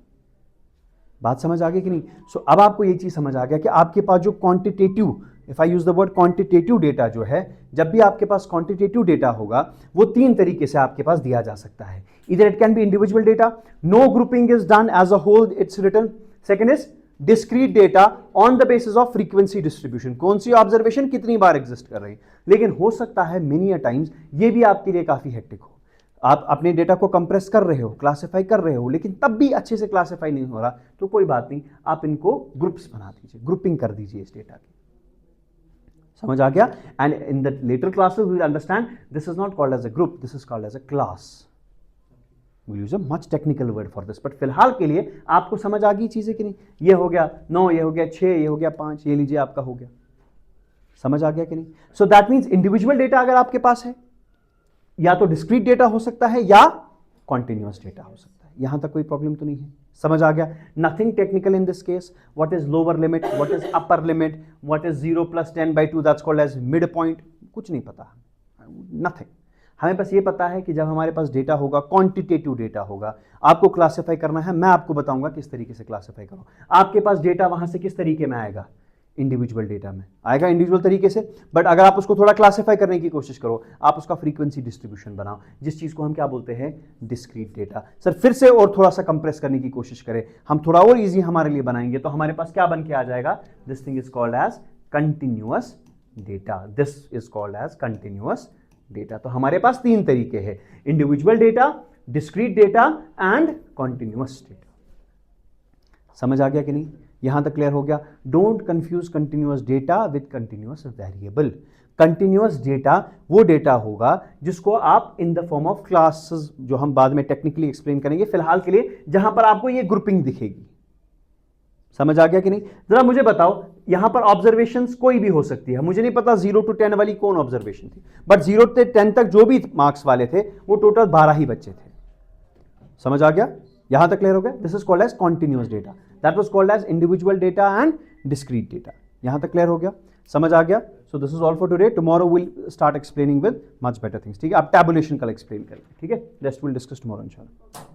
बात समझ आ गई कि नहीं? सो अब आपको ये चीज समझ आ गया कि आपके पास जो quantitative, if I use the word quantitative data जो है, जब भी आपके पास क्वांटिटेटिव डेटा होगा वो तीन तरीके से आपके पास दिया जा सकता है। इधर it can be individual data, no grouping is done as a whole, it's written. Second is discrete data on the basis of frequency distribution, कौन सी ऑब्जर्वेशन कितनी बार एग्जिस्ट कर रही है। लेकिन हो सकता है मेनी अ टाइम्स ये भी आपके लिए काफी हेक्टिक हो, आप अपने डेटा को कंप्रेस कर रहे हो, क्लासिफाई कर रहे हो, लेकिन तब भी अच्छे से क्लासिफाई नहीं हो रहा, तो कोई बात नहीं, आप इनको ग्रुप्स बना दीजिए, ग्रुपिंग कर दीजिए इस डेटा की। समझ आ गया? And in the later classes we will understand this is not called as a group, this is called as a class. We use a much technical word for this, but फिलहाल के लिए आपको समझ आ गई चीजें कि नहीं? ये हो गया 9, ये हो गया 6, ये हो गया 5, ये लीजिए आपका हो गया। समझ आ गया कि नहीं? So that means individual data अगर आपके पास है, या तो डिस्क्रीट डेटा हो सकता है या कॉन्टिन्यूअस डेटा हो सकता है। यहां तक कोई प्रॉब्लम तो नहीं है? समझ आ गया? Nothing technical in this case. What is lower limit, what is upper limit, what is 0 + 10/2, that's called as mid point, कुछ नहीं पता, नथिंग। हमें बस ये पता है कि जब हमारे पास डेटा होगा, क्वांटिटेटिव डेटा होगा, आपको क्लासिफाई करना है, मैं आपको बताऊंगा किस तरीके से क्लासिफाई करो। आपके पास डेटा वहां से किस तरीके में आएगा, इंडिविजुअल डेटा में आएगा, इंडिविजुअल तरीके से। बट अगर आप उसको थोड़ा क्लासिफाई करने की कोशिश करो, आप उसका फ्रीक्वेंसी डिस्ट्रीब्यूशन बनाओ, जिस चीज को हम क्या बोलते हैं, डिस्क्रीट डेटा। सर फिर से और थोड़ा सा कंप्रेस करने की कोशिश करें, हम थोड़ा और इजी हमारे लिए बनाएंगे, तो हमारे पास क्या बन के आ जाएगा, this thing is called as continuous data. This is called as continuous data. तो हमारे पास तीन तरीके हैं, individual data, discrete data and continuous data. समझ आ गया कि नहीं? यहां तक क्लियर हो गया? Don't confuse continuous data with continuous variable. Continuous data वो डेटा होगा जिसको आप in the form of classes, जो हम बाद में टेक्निकली एक्सप्लेन करेंगे, फिलहाल के लिए जहां पर आपको ये ग्रुपिंग दिखेगी। समझ आ गया कि नहीं? जरा मुझे बताओ, यहां पर ऑब्जर्वेशंस कोई भी हो सकती है, मुझे नहीं पता 0 to 10 वाली कौन ऑब्जर्वेशन थी, बट 0 से 10 तक जो भी मार्क्स वाले थे वो टोटल 12 ही बच्चे थे। समझ आ गया? यहां तक क्लियर हो गया? This is called as continuous data, that was called as individual data and discrete data. यहां तक क्लियर हो गया? समझ आ गया? So this is all for today. Tomorrow will start explaining with much better things. ठीक है, अब टैबुलेशन कल एक्सप्लेन करेंगे। ठीक है, रेस्ट विल डिस्कस टुमारो इंशाल्लाह।